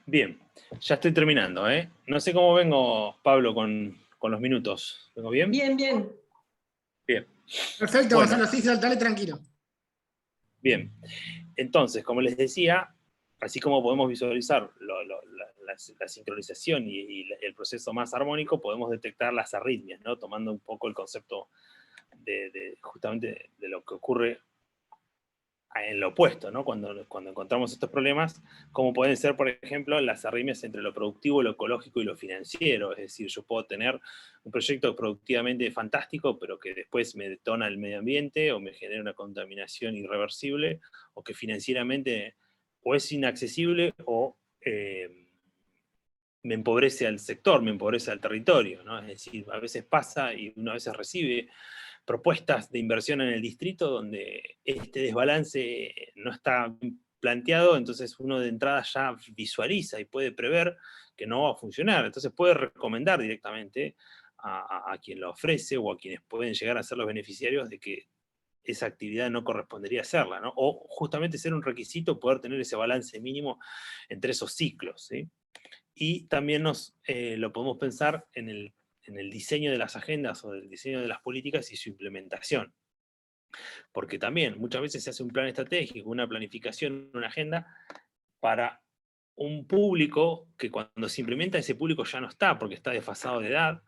Bien, ya estoy terminando, ¿eh? No sé cómo vengo, Pablo, con los minutos. ¿Vengo bien? Bien. Bien. Perfecto, Bueno. Gonzalo, sí, dale tranquilo. Bien. Entonces, como les decía, así como podemos visualizar la sincronización y el proceso más armónico, podemos detectar las arritmias, ¿no? Tomando un poco el concepto justamente de lo que ocurre en lo opuesto, ¿no? Cuando encontramos estos problemas, como pueden ser, por ejemplo, las arritmias entre lo productivo, lo ecológico y lo financiero. Es decir, yo puedo tener un proyecto productivamente fantástico, pero que después me detona el medio ambiente o me genera una contaminación irreversible, o que financieramente o es inaccesible o me empobrece al sector, me empobrece al territorio, ¿no? Es decir, a veces pasa y uno a veces recibe propuestas de inversión en el distrito donde este desbalance no está planteado, entonces uno de entrada ya visualiza y puede prever que no va a funcionar, entonces puede recomendar directamente a quien lo ofrece o a quienes pueden llegar a ser los beneficiarios de que esa actividad no correspondería hacerla, ¿no? O justamente ser un requisito poder tener ese balance mínimo entre esos ciclos, ¿sí? Y también lo podemos pensar en el diseño de las agendas o del diseño de las políticas y su implementación. Porque también muchas veces se hace un plan estratégico, una planificación, una agenda para un público que cuando se implementa ese público ya no está porque está desfasado de edad,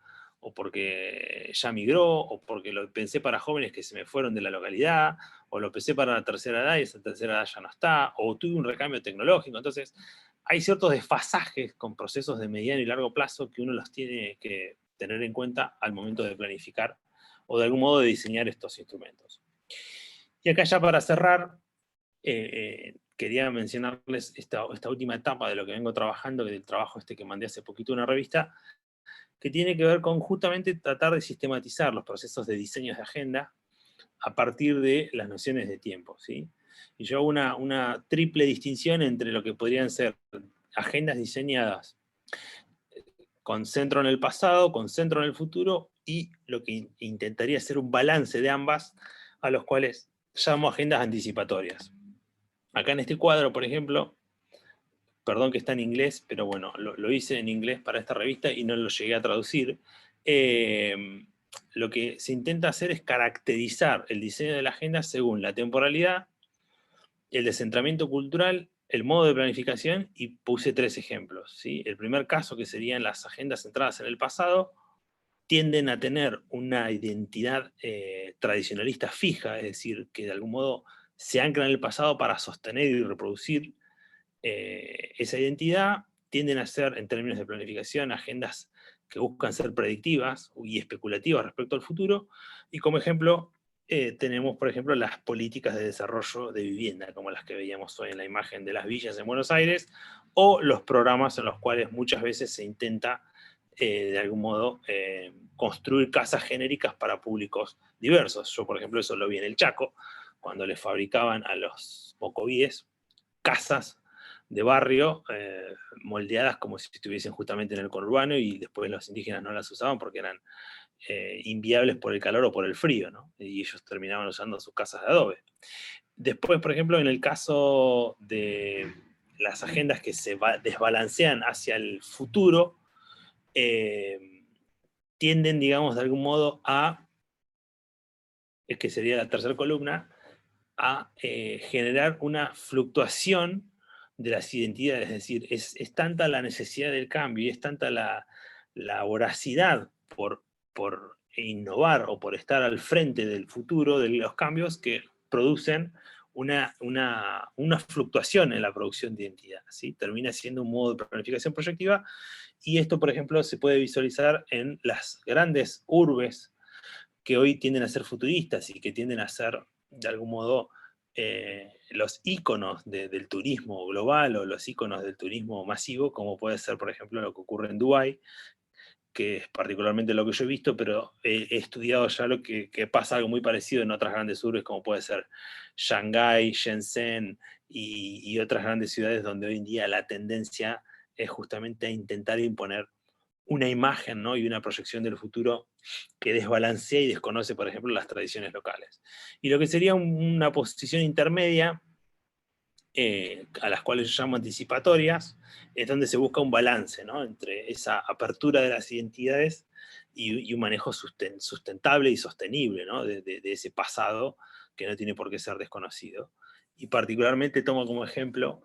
o porque ya migró, o porque lo pensé para jóvenes que se me fueron de la localidad, o lo pensé para la tercera edad y esa tercera edad ya no está, o tuve un recambio tecnológico. Entonces, hay ciertos desfasajes con procesos de mediano y largo plazo que uno los tiene que tener en cuenta al momento de planificar o de algún modo de diseñar estos instrumentos. Y acá ya para cerrar, quería mencionarles esta última etapa de lo que vengo trabajando, del trabajo que mandé hace poquito en una revista, que tiene que ver con justamente tratar de sistematizar los procesos de diseños de agenda a partir de las nociones de tiempo, ¿sí? Y yo hago una triple distinción entre lo que podrían ser agendas diseñadas con centro en el pasado, con centro en el futuro, y lo que intentaría hacer un balance de ambas, a los cuales llamo agendas anticipatorias. Acá en este cuadro, por ejemplo, perdón que está en inglés, pero bueno, lo hice en inglés para esta revista y no lo llegué a traducir. Lo que se intenta hacer es caracterizar el diseño de la agenda según la temporalidad, el descentramiento cultural, el modo de planificación, y puse 3 ejemplos, ¿sí? El primer caso, que serían las agendas centradas en el pasado, tienden a tener una identidad tradicionalista fija, es decir, que de algún modo se anclan en el pasado para sostener y reproducir esa identidad. Tienden a ser, en términos de planificación, agendas que buscan ser predictivas y especulativas respecto al futuro, y como ejemplo tenemos, por ejemplo, las políticas de desarrollo de vivienda, como las que veíamos hoy en la imagen de las villas en Buenos Aires, o los programas en los cuales muchas veces se intenta de algún modo construir casas genéricas para públicos diversos. Yo, por ejemplo, eso lo vi en el Chaco, cuando le fabricaban a los mocovíes casas de barrio moldeadas como si estuviesen justamente en el conurbano, y después los indígenas no las usaban porque eran inviables por el calor o por el frío, ¿no? Y ellos terminaban usando sus casas de adobe. Después, por ejemplo, en el caso de las agendas que se desbalancean hacia el futuro, tienden, digamos, de algún modo a, que sería la tercera columna, a generar una fluctuación de las identidades. Es decir, es tanta la necesidad del cambio y es tanta la voracidad por innovar o por estar al frente del futuro, de los cambios, que producen una fluctuación en la producción de identidad, ¿sí? Termina siendo un modo de planificación proyectiva, y esto, por ejemplo, se puede visualizar en las grandes urbes que hoy tienden a ser futuristas y que tienden a ser, de algún modo, los íconos del turismo global, o los íconos del turismo masivo, como puede ser, por ejemplo, lo que ocurre en Dubái, que es particularmente lo que yo he visto, pero he estudiado ya lo que pasa algo muy parecido en otras grandes urbes, como puede ser Shanghái, Shenzhen y otras grandes ciudades, donde hoy en día la tendencia es justamente a intentar imponer una imagen, ¿no? Y una proyección del futuro que desbalancea y desconoce, por ejemplo, las tradiciones locales. Y lo que sería una posición intermedia, a las cuales yo llamo anticipatorias, es donde se busca un balance, ¿no? Entre esa apertura de las identidades y un manejo sustentable y sostenible, ¿no? de ese pasado que no tiene por qué ser desconocido. Y particularmente tomo como ejemplo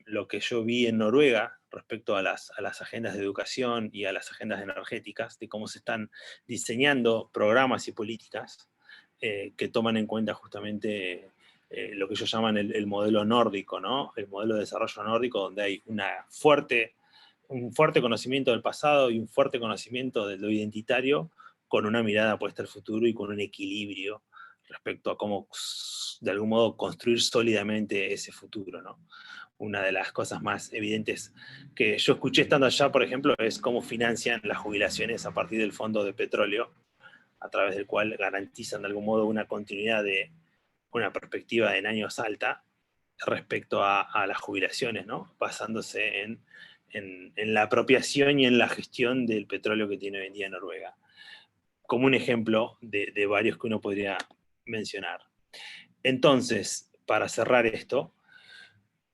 lo que yo vi en Noruega respecto a las agendas de educación y a las agendas energéticas, de cómo se están diseñando programas y políticas que toman en cuenta justamente lo que ellos llaman el modelo nórdico, ¿no? El modelo de desarrollo nórdico, donde hay un fuerte conocimiento del pasado y un fuerte conocimiento de lo identitario, con una mirada puesta al futuro y con un equilibrio respecto a cómo, de algún modo, construir sólidamente ese futuro, ¿no? Una de las cosas más evidentes que yo escuché estando allá, por ejemplo, es cómo financian las jubilaciones a partir del fondo de petróleo, a través del cual garantizan de algún modo una continuidad de una perspectiva en años alta respecto a las jubilaciones, ¿no? Basándose en la apropiación y en la gestión del petróleo que tiene hoy en día Noruega, como un ejemplo de varios que uno podría mencionar. Entonces, para cerrar esto,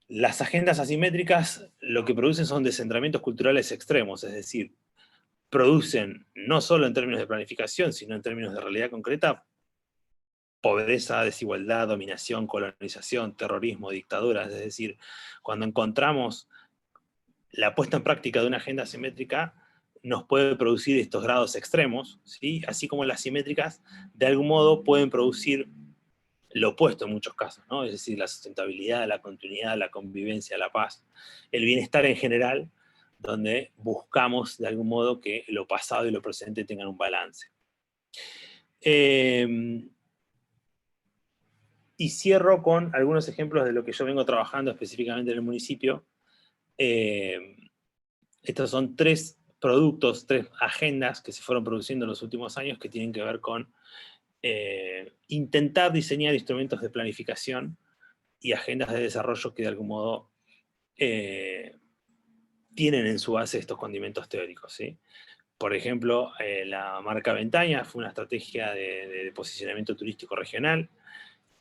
las agendas asimétricas lo que producen son descentramientos culturales extremos, es decir, producen, no solo en términos de planificación, sino en términos de realidad concreta, pobreza, desigualdad, dominación, colonización, terrorismo, dictaduras. Es decir, cuando encontramos la puesta en práctica de una agenda asimétrica, nos puede producir estos grados extremos, ¿sí? Así como las simétricas, de algún modo, pueden producir lo opuesto en muchos casos, ¿no? Es decir, la sustentabilidad, la continuidad, la convivencia, la paz, el bienestar en general, donde buscamos de algún modo que lo pasado y lo presente tengan un balance. Y cierro con algunos ejemplos de lo que yo vengo trabajando específicamente en el municipio. Estos son 3 productos, 3 agendas que se fueron produciendo en los últimos años, que tienen que ver con intentar diseñar instrumentos de planificación y agendas de desarrollo que de algún modo tienen en su base estos condimentos teóricos, ¿sí? Por ejemplo, la marca Ventaña fue una estrategia de posicionamiento turístico regional.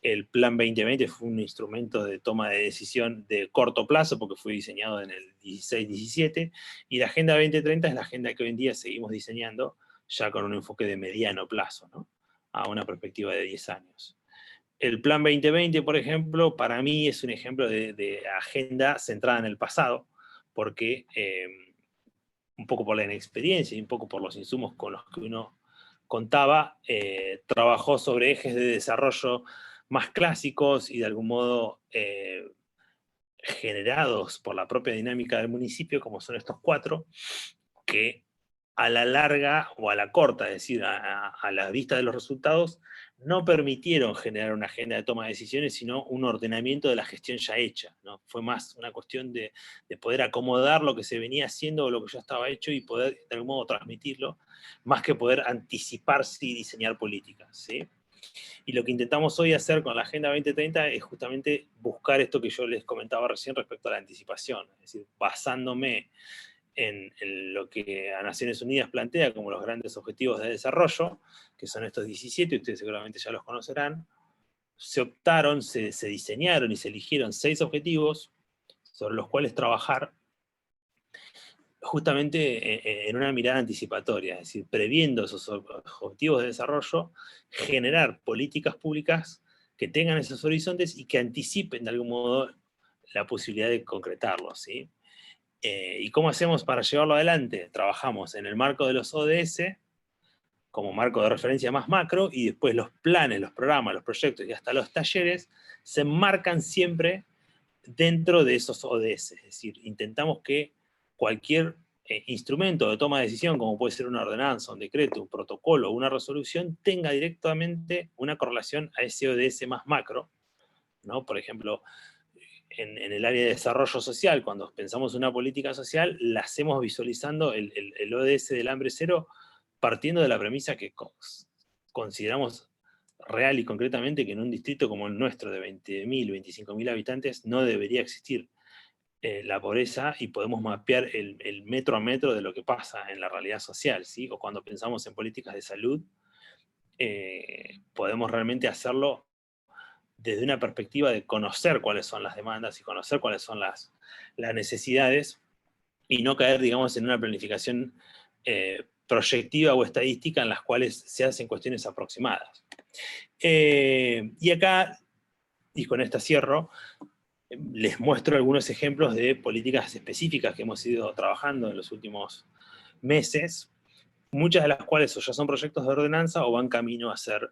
El Plan 2020 fue un instrumento de toma de decisión de corto plazo, porque fue diseñado en el 16-17, y la Agenda 2030 es la agenda que hoy en día seguimos diseñando, ya con un enfoque de mediano plazo, ¿no? A una perspectiva de 10 años. El Plan 2020, por ejemplo, para mí es un ejemplo de agenda centrada en el pasado, porque un poco por la inexperiencia y un poco por los insumos con los que uno contaba, trabajó sobre ejes de desarrollo más clásicos y de algún modo generados por la propia dinámica del municipio, como son estos 4, que a la larga o a la corta, es decir, a la vista de los resultados, no permitieron generar una agenda de toma de decisiones, sino un ordenamiento de la gestión ya hecha, ¿no? Fue más una cuestión de poder acomodar lo que se venía haciendo o lo que ya estaba hecho y poder de algún modo transmitirlo, más que poder anticiparse y diseñar políticas, ¿sí? Y lo que intentamos hoy hacer con la Agenda 2030 es justamente buscar esto que yo les comentaba recién respecto a la anticipación, es decir, basándome en lo que a Naciones Unidas plantea como los grandes objetivos de desarrollo, que son estos 17, ustedes seguramente ya los conocerán. Se optaron, se diseñaron y se eligieron 6 objetivos sobre los cuales trabajar justamente en una mirada anticipatoria, es decir, previendo esos objetivos de desarrollo, generar políticas públicas que tengan esos horizontes y que anticipen de algún modo la posibilidad de concretarlos, ¿sí? ¿Y cómo hacemos para llevarlo adelante? Trabajamos en el marco de los ODS, como marco de referencia más macro, y después los planes, los programas, los proyectos y hasta los talleres se enmarcan siempre dentro de esos ODS. Es decir, intentamos que cualquier instrumento de toma de decisión, como puede ser una ordenanza, un decreto, un protocolo o una resolución, tenga directamente una correlación a ese ODS más macro, ¿no? Por ejemplo, en el área de desarrollo social, cuando pensamos una política social, la hacemos visualizando el ODS del hambre cero, partiendo de la premisa que consideramos real y concretamente que en un distrito como el nuestro de 20.000, 25.000 habitantes no debería existir la pobreza, y podemos mapear el metro a metro de lo que pasa en la realidad social, ¿sí? O cuando pensamos en políticas de salud, podemos realmente hacerlo desde una perspectiva de conocer cuáles son las demandas y conocer cuáles son las necesidades, y no caer, digamos, en una planificación proyectiva o estadística en las cuales se hacen cuestiones aproximadas. Y acá, y con esta cierro, les muestro algunos ejemplos de políticas específicas que hemos ido trabajando en los últimos meses, muchas de las cuales o ya son proyectos de ordenanza o van camino a ser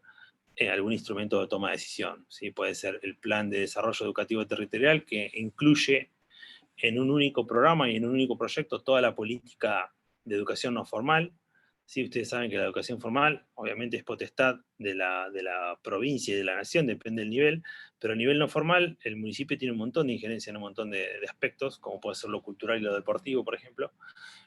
algún instrumento de toma de decisión, ¿sí? Puede ser el Plan de Desarrollo Educativo Territorial, que incluye en un único programa y en un único proyecto toda la política de educación no formal. ¿Sí? Ustedes saben que la educación formal obviamente es potestad de la provincia y de la nación, depende del nivel, pero a nivel no formal el municipio tiene un montón de injerencia en un montón de aspectos, como puede ser lo cultural y lo deportivo, por ejemplo.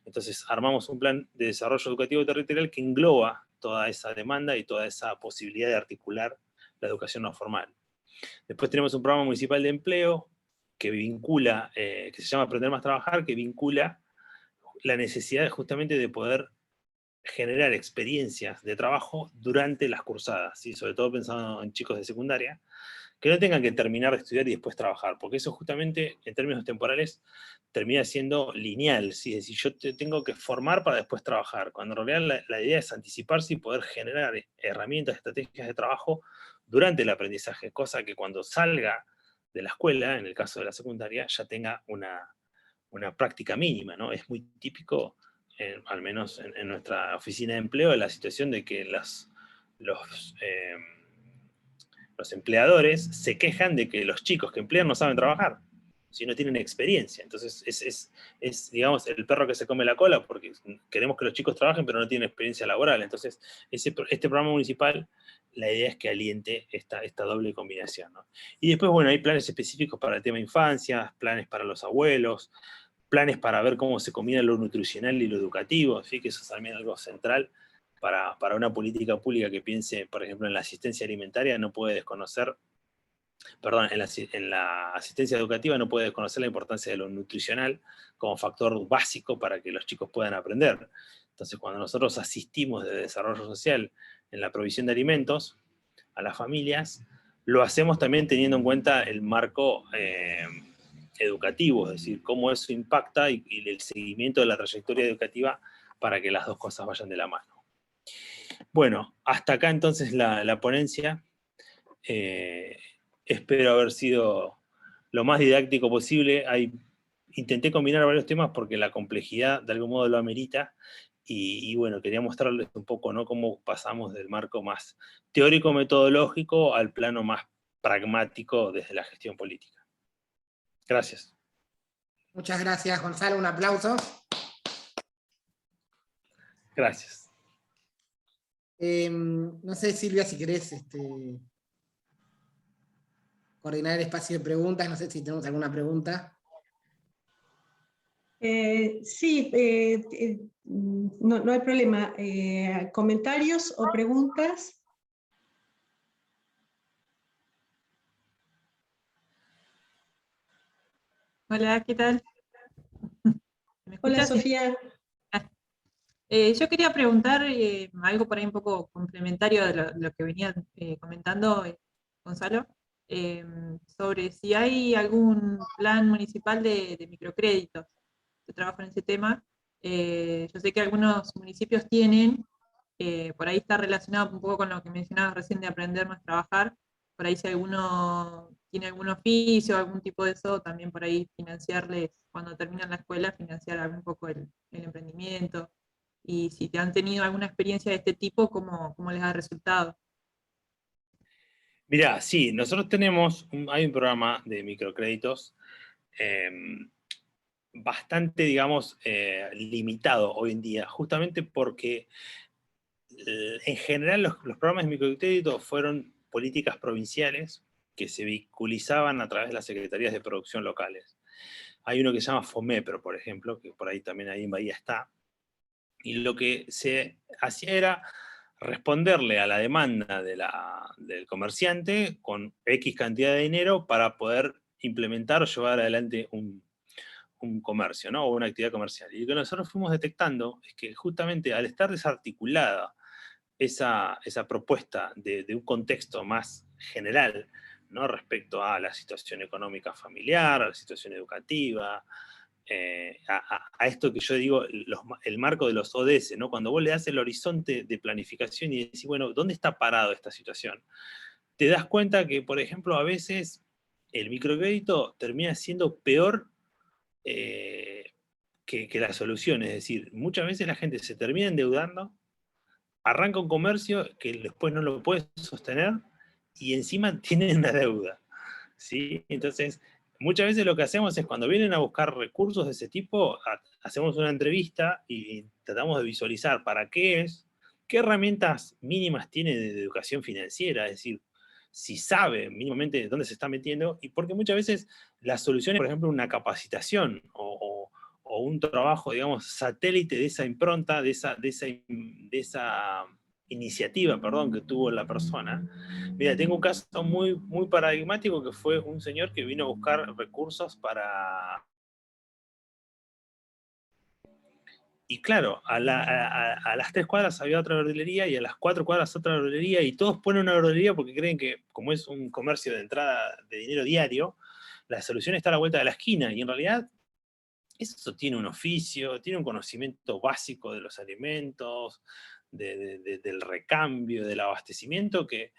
Entonces armamos un plan de desarrollo educativo territorial que engloba toda esa demanda y toda esa posibilidad de articular la educación no formal. Después tenemos un programa municipal de empleo que vincula, que se llama Aprender más Trabajar, que vincula la necesidad justamente de poder generar experiencias de trabajo durante las cursadas, ¿sí? Sobre todo pensando en chicos de secundaria, que no tengan que terminar de estudiar y después trabajar, porque eso justamente, en términos temporales, termina siendo lineal, ¿sí? Es decir, yo te tengo que formar para después trabajar, cuando en realidad la idea es anticiparse y poder generar herramientas, estrategias de trabajo durante el aprendizaje, cosa que cuando salga de la escuela, en el caso de la secundaria, ya tenga una práctica mínima, ¿no? Es muy típico, al menos en nuestra oficina de empleo, la situación de que los empleadores se quejan de que los chicos que emplean no saben trabajar, si no tienen experiencia. Entonces es, digamos, el perro que se come la cola, porque queremos que los chicos trabajen, pero no tienen experiencia laboral. Entonces, este programa municipal, la idea es que aliente esta doble combinación, ¿no? Y después, bueno, hay planes específicos para el tema infancia, planes para los abuelos, planes para ver cómo se combina lo nutricional y lo educativo, ¿sí? Que eso es también algo central para una política pública que piense, por ejemplo, en la asistencia alimentaria, no puede desconocer, perdón, en la asistencia educativa no puede desconocer la importancia de lo nutricional como factor básico para que los chicos puedan aprender. Entonces, cuando nosotros asistimos de desarrollo social en la provisión de alimentos a las familias, lo hacemos también teniendo en cuenta el marco educativo, es decir, cómo eso impacta y el seguimiento de la trayectoria educativa para que las dos cosas vayan de la mano. Bueno, hasta acá entonces la ponencia. Espero haber sido lo más didáctico posible. Intenté combinar varios temas porque la complejidad de algún modo lo amerita, y bueno, quería mostrarles un poco, ¿no?, cómo pasamos del marco más teórico-metodológico al plano más pragmático desde la gestión política. Gracias. Muchas gracias, Gonzalo. Un aplauso. Gracias. No sé, Silvia, si querés coordinar el espacio de preguntas. No sé si tenemos alguna pregunta. Sí, no hay problema. ¿Comentarios o preguntas? Hola, ¿qué tal? ¿Me Hola, escuchas? Sofía. Yo quería preguntar algo por ahí un poco complementario de lo que venía comentando Gonzalo, sobre si hay algún plan municipal de microcréditos. Yo trabajo en ese tema. Yo sé que algunos municipios tienen, por ahí está relacionado un poco con lo que mencionabas recién de aprender más a trabajar. Por ahí si alguno tiene algún oficio, algún tipo de eso, también por ahí financiarles, cuando terminan la escuela, financiar un poco el emprendimiento. Y si te han tenido alguna experiencia de este tipo, ¿cómo les ha resultado? Mirá, sí, nosotros hay un programa de microcréditos bastante, digamos, limitado hoy en día, justamente porque en general los programas de microcrédito fueron políticas provinciales que se vehiculizaban a través de las secretarías de producción locales. Hay uno que se llama FOMEPRO, por ejemplo, que por ahí también ahí en Bahía está, y lo que se hacía era responderle a la demanda del comerciante con X cantidad de dinero para poder implementar o llevar adelante un comercio, ¿no?, o una actividad comercial. Y lo que nosotros fuimos detectando es que justamente al estar desarticulada esa propuesta de un contexto más general, ¿no?, respecto a la situación económica familiar, a la situación educativa, a esto que yo digo, el marco de los ODS, ¿no?, cuando vos le das el horizonte de planificación y decís, bueno, ¿dónde está parado esta situación? Te das cuenta que, por ejemplo, a veces el microcrédito termina siendo peor que la solución. Es decir, muchas veces la gente se termina endeudando, arranca un comercio que después no lo puede sostener y encima tiene una deuda, ¿sí? Entonces, muchas veces lo que hacemos es cuando vienen a buscar recursos de ese tipo, hacemos una entrevista y tratamos de visualizar para qué es, qué herramientas mínimas tiene de educación financiera, es decir, si sabe mínimamente dónde se está metiendo, y porque muchas veces la solución es, por ejemplo, una capacitación o un trabajo, digamos, satélite de esa impronta, de esa iniciativa, perdón, que tuvo la persona. Mira, tengo un caso muy, muy paradigmático que fue un señor que vino a buscar recursos para... Y claro, a las 3 cuadras había otra verdulería y a las 4 cuadras otra verdulería, y todos ponen una verdulería porque creen que, como es un comercio de entrada de dinero diario, la solución está a la vuelta de la esquina, y en realidad eso tiene un oficio, tiene un conocimiento básico de los alimentos, del recambio, del abastecimiento, que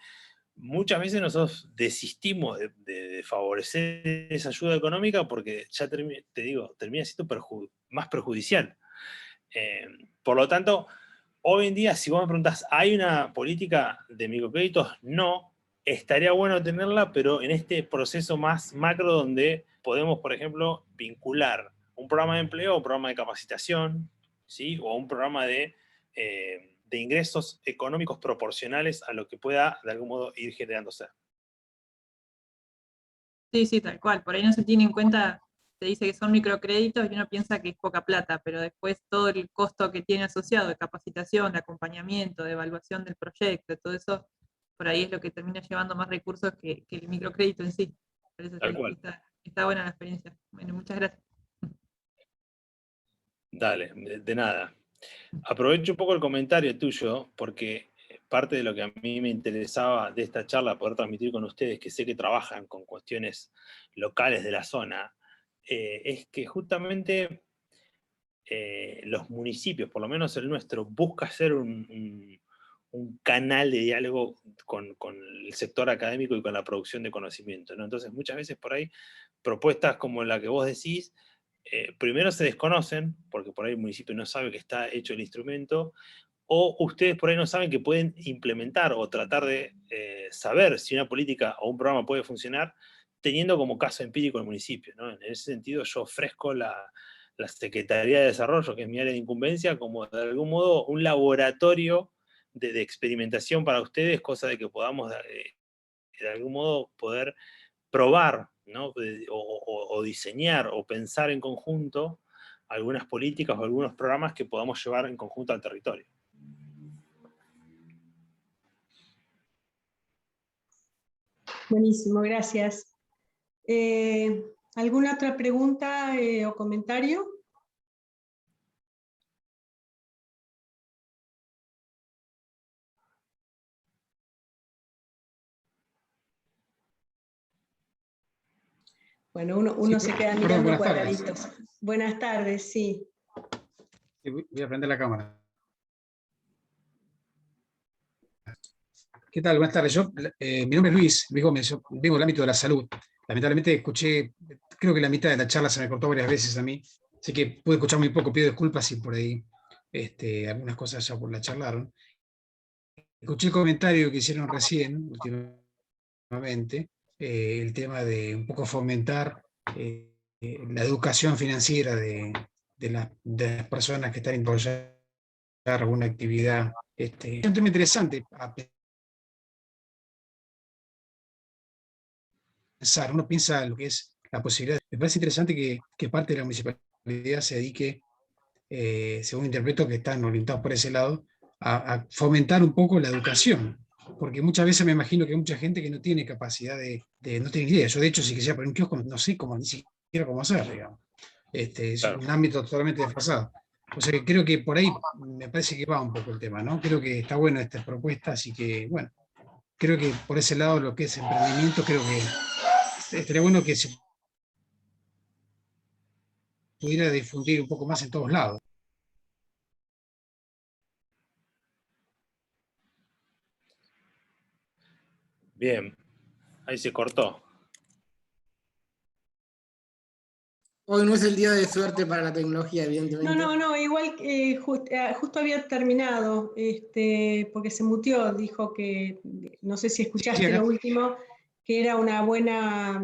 muchas veces nosotros desistimos de favorecer esa ayuda económica porque ya te digo, termina siendo más perjudicial. Por lo tanto, hoy en día, si vos me preguntás, ¿hay una política de microcréditos? No. Estaría bueno tenerla, pero en este proceso más macro donde podemos, por ejemplo, vincular un programa de empleo o un programa de capacitación, ¿sí?, o un programa de ingresos económicos proporcionales a lo que pueda, de algún modo, ir generándose. Sí, sí, tal cual. Por ahí no se tiene en cuenta, se dice que son microcréditos y uno piensa que es poca plata, pero después todo el costo que tiene asociado de capacitación, de acompañamiento, de evaluación del proyecto, todo eso, por ahí es lo que termina llevando más recursos que el microcrédito en sí. Por eso Tal cual. está buena la experiencia. Bueno, muchas gracias. Dale, de nada. Aprovecho un poco el comentario tuyo, porque parte de lo que a mí me interesaba de esta charla poder transmitir con ustedes, que sé que trabajan con cuestiones locales de la zona, es que justamente los municipios, por lo menos el nuestro, busca ser un un canal de diálogo con el sector académico y con la producción de conocimiento, ¿no? Entonces, muchas veces por ahí, propuestas como la que vos decís, primero se desconocen, porque por ahí el municipio no sabe que está hecho el instrumento, o ustedes por ahí no saben que pueden implementar o tratar de saber si una política o un programa puede funcionar, teniendo como caso empírico el municipio, ¿no? En ese sentido, yo ofrezco la Secretaría de Desarrollo, que es mi área de incumbencia, como de algún modo un laboratorio de experimentación para ustedes, cosa de que podamos de algún modo poder probar, ¿no? o diseñar o pensar en conjunto algunas políticas o algunos programas que podamos llevar en conjunto al territorio. Buenísimo, gracias. ¿Alguna otra pregunta o comentario? Bueno, uno Sí, se queda perdón, mirando buenas tardes. cuadraditos. Buenas tardes, sí. Sí, voy a prender la cámara. ¿Qué tal? Buenas tardes. Mi nombre es Luis Gómez, yo vivo en el ámbito de la salud. Lamentablemente escuché, creo que la mitad de la charla se me cortó varias veces a mí, así que pude escuchar muy poco, pido disculpas si por ahí algunas cosas ya por la charlaron. Escuché el comentario que hicieron recién, últimamente, el tema de un poco fomentar la educación financiera de las personas que están involucradas en alguna actividad. Es un tema interesante a pensar. Uno piensa en lo que es la posibilidad. Me parece interesante que parte de la municipalidad se dedique, según interpreto, que están orientados por ese lado, a fomentar un poco la educación. Porque muchas veces me imagino que hay mucha gente que no tiene capacidad no tiene idea. Yo, de hecho, si quisiera poner un kiosco, no sé cómo, ni siquiera cómo hacer, digamos. Es Claro. un ámbito totalmente desfasado. O sea que creo que por ahí me parece que va un poco el tema, ¿no? Creo que está bueno esta propuesta, así que, bueno, creo que por ese lado lo que es emprendimiento, creo que estaría bueno que se pudiera difundir un poco más en todos lados. Bien, ahí se cortó. Hoy no es el día de suerte para la tecnología, evidentemente. No, igual justo había terminado, porque se muteó, dijo que, no sé si escuchaste lo último, que era una buena,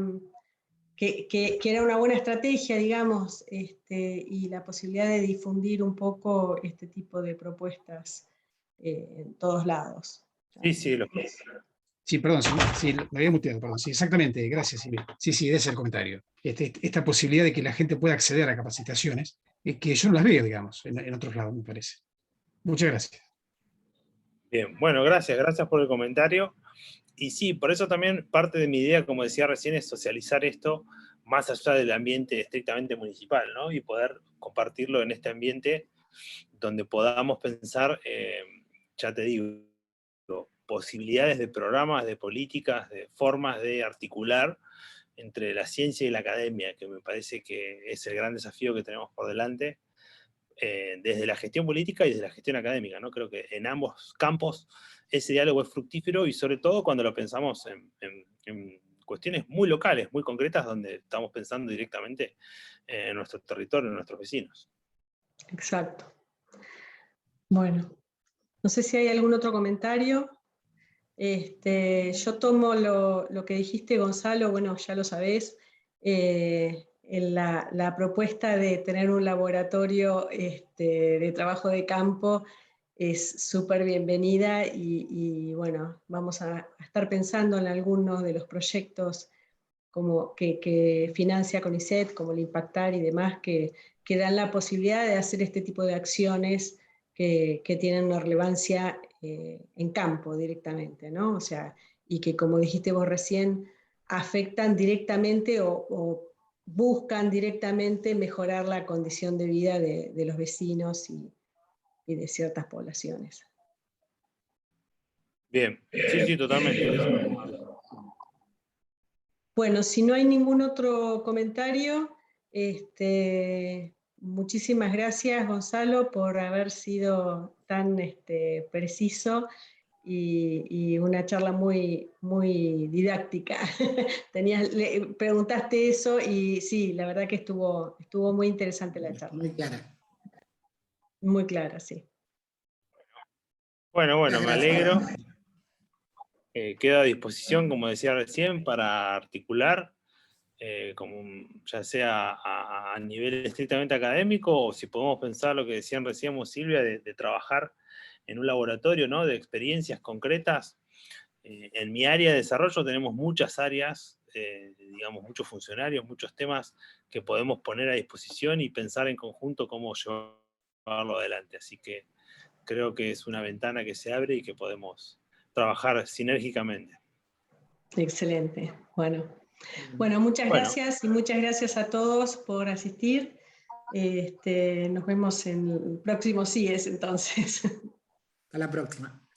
que era una buena estrategia, digamos, y la posibilidad de difundir un poco este tipo de propuestas en todos lados. Sí, Sí, perdón, sí, me había muteado, perdón. Sí, exactamente, gracias, Silvia. Sí, ese es el comentario. Esta posibilidad de que la gente pueda acceder a capacitaciones, que yo no las veo, digamos, en otros lados, me parece. Muchas gracias. Bien, bueno, gracias por el comentario. Y sí, por eso también parte de mi idea, como decía recién, es socializar esto más allá del ambiente estrictamente municipal, ¿no? Y poder compartirlo en este ambiente donde podamos pensar, ya te digo, posibilidades de programas, de políticas, de formas de articular entre la ciencia y la academia, que me parece que es el gran desafío que tenemos por delante, desde la gestión política y desde la gestión académica, ¿no? Creo que en ambos campos ese diálogo es fructífero y sobre todo cuando lo pensamos en cuestiones muy locales, muy concretas, donde estamos pensando directamente en nuestro territorio, en nuestros vecinos. Exacto. Bueno, no sé si hay algún otro comentario. Yo tomo lo que dijiste, Gonzalo, bueno, ya lo sabés, en la propuesta de tener un laboratorio de trabajo de campo es súper bienvenida y bueno, vamos a estar pensando en algunos de los proyectos como que financia CONICET, como el Impactar y demás, que dan la posibilidad de hacer este tipo de acciones que tienen una relevancia en campo directamente, ¿no? O sea, y que como dijiste vos recién, afectan directamente o buscan directamente mejorar la condición de vida de los vecinos y de ciertas poblaciones. Bien, sí, totalmente. Bueno, si no hay ningún otro comentario, muchísimas gracias, Gonzalo, por haber sido tan preciso y una charla muy, muy didáctica. Preguntaste eso y sí, la verdad que estuvo muy interesante la charla. Muy clara. Muy clara, sí. Bueno, me Gracias. alegro. Quedo a disposición, como decía recién, para articular, ya sea a nivel estrictamente académico, o si podemos pensar lo que decían recién Silvia, de trabajar en un laboratorio, ¿no? De experiencias concretas. En mi área de desarrollo tenemos muchas áreas, digamos, muchos funcionarios, muchos temas que podemos poner a disposición y pensar en conjunto cómo llevarlo adelante. Así que creo que es una ventana que se abre y que podemos trabajar sinérgicamente. Excelente. Bueno, muchas gracias y muchas gracias a todos por asistir. Nos vemos en el próximo CIES entonces. Hasta la próxima.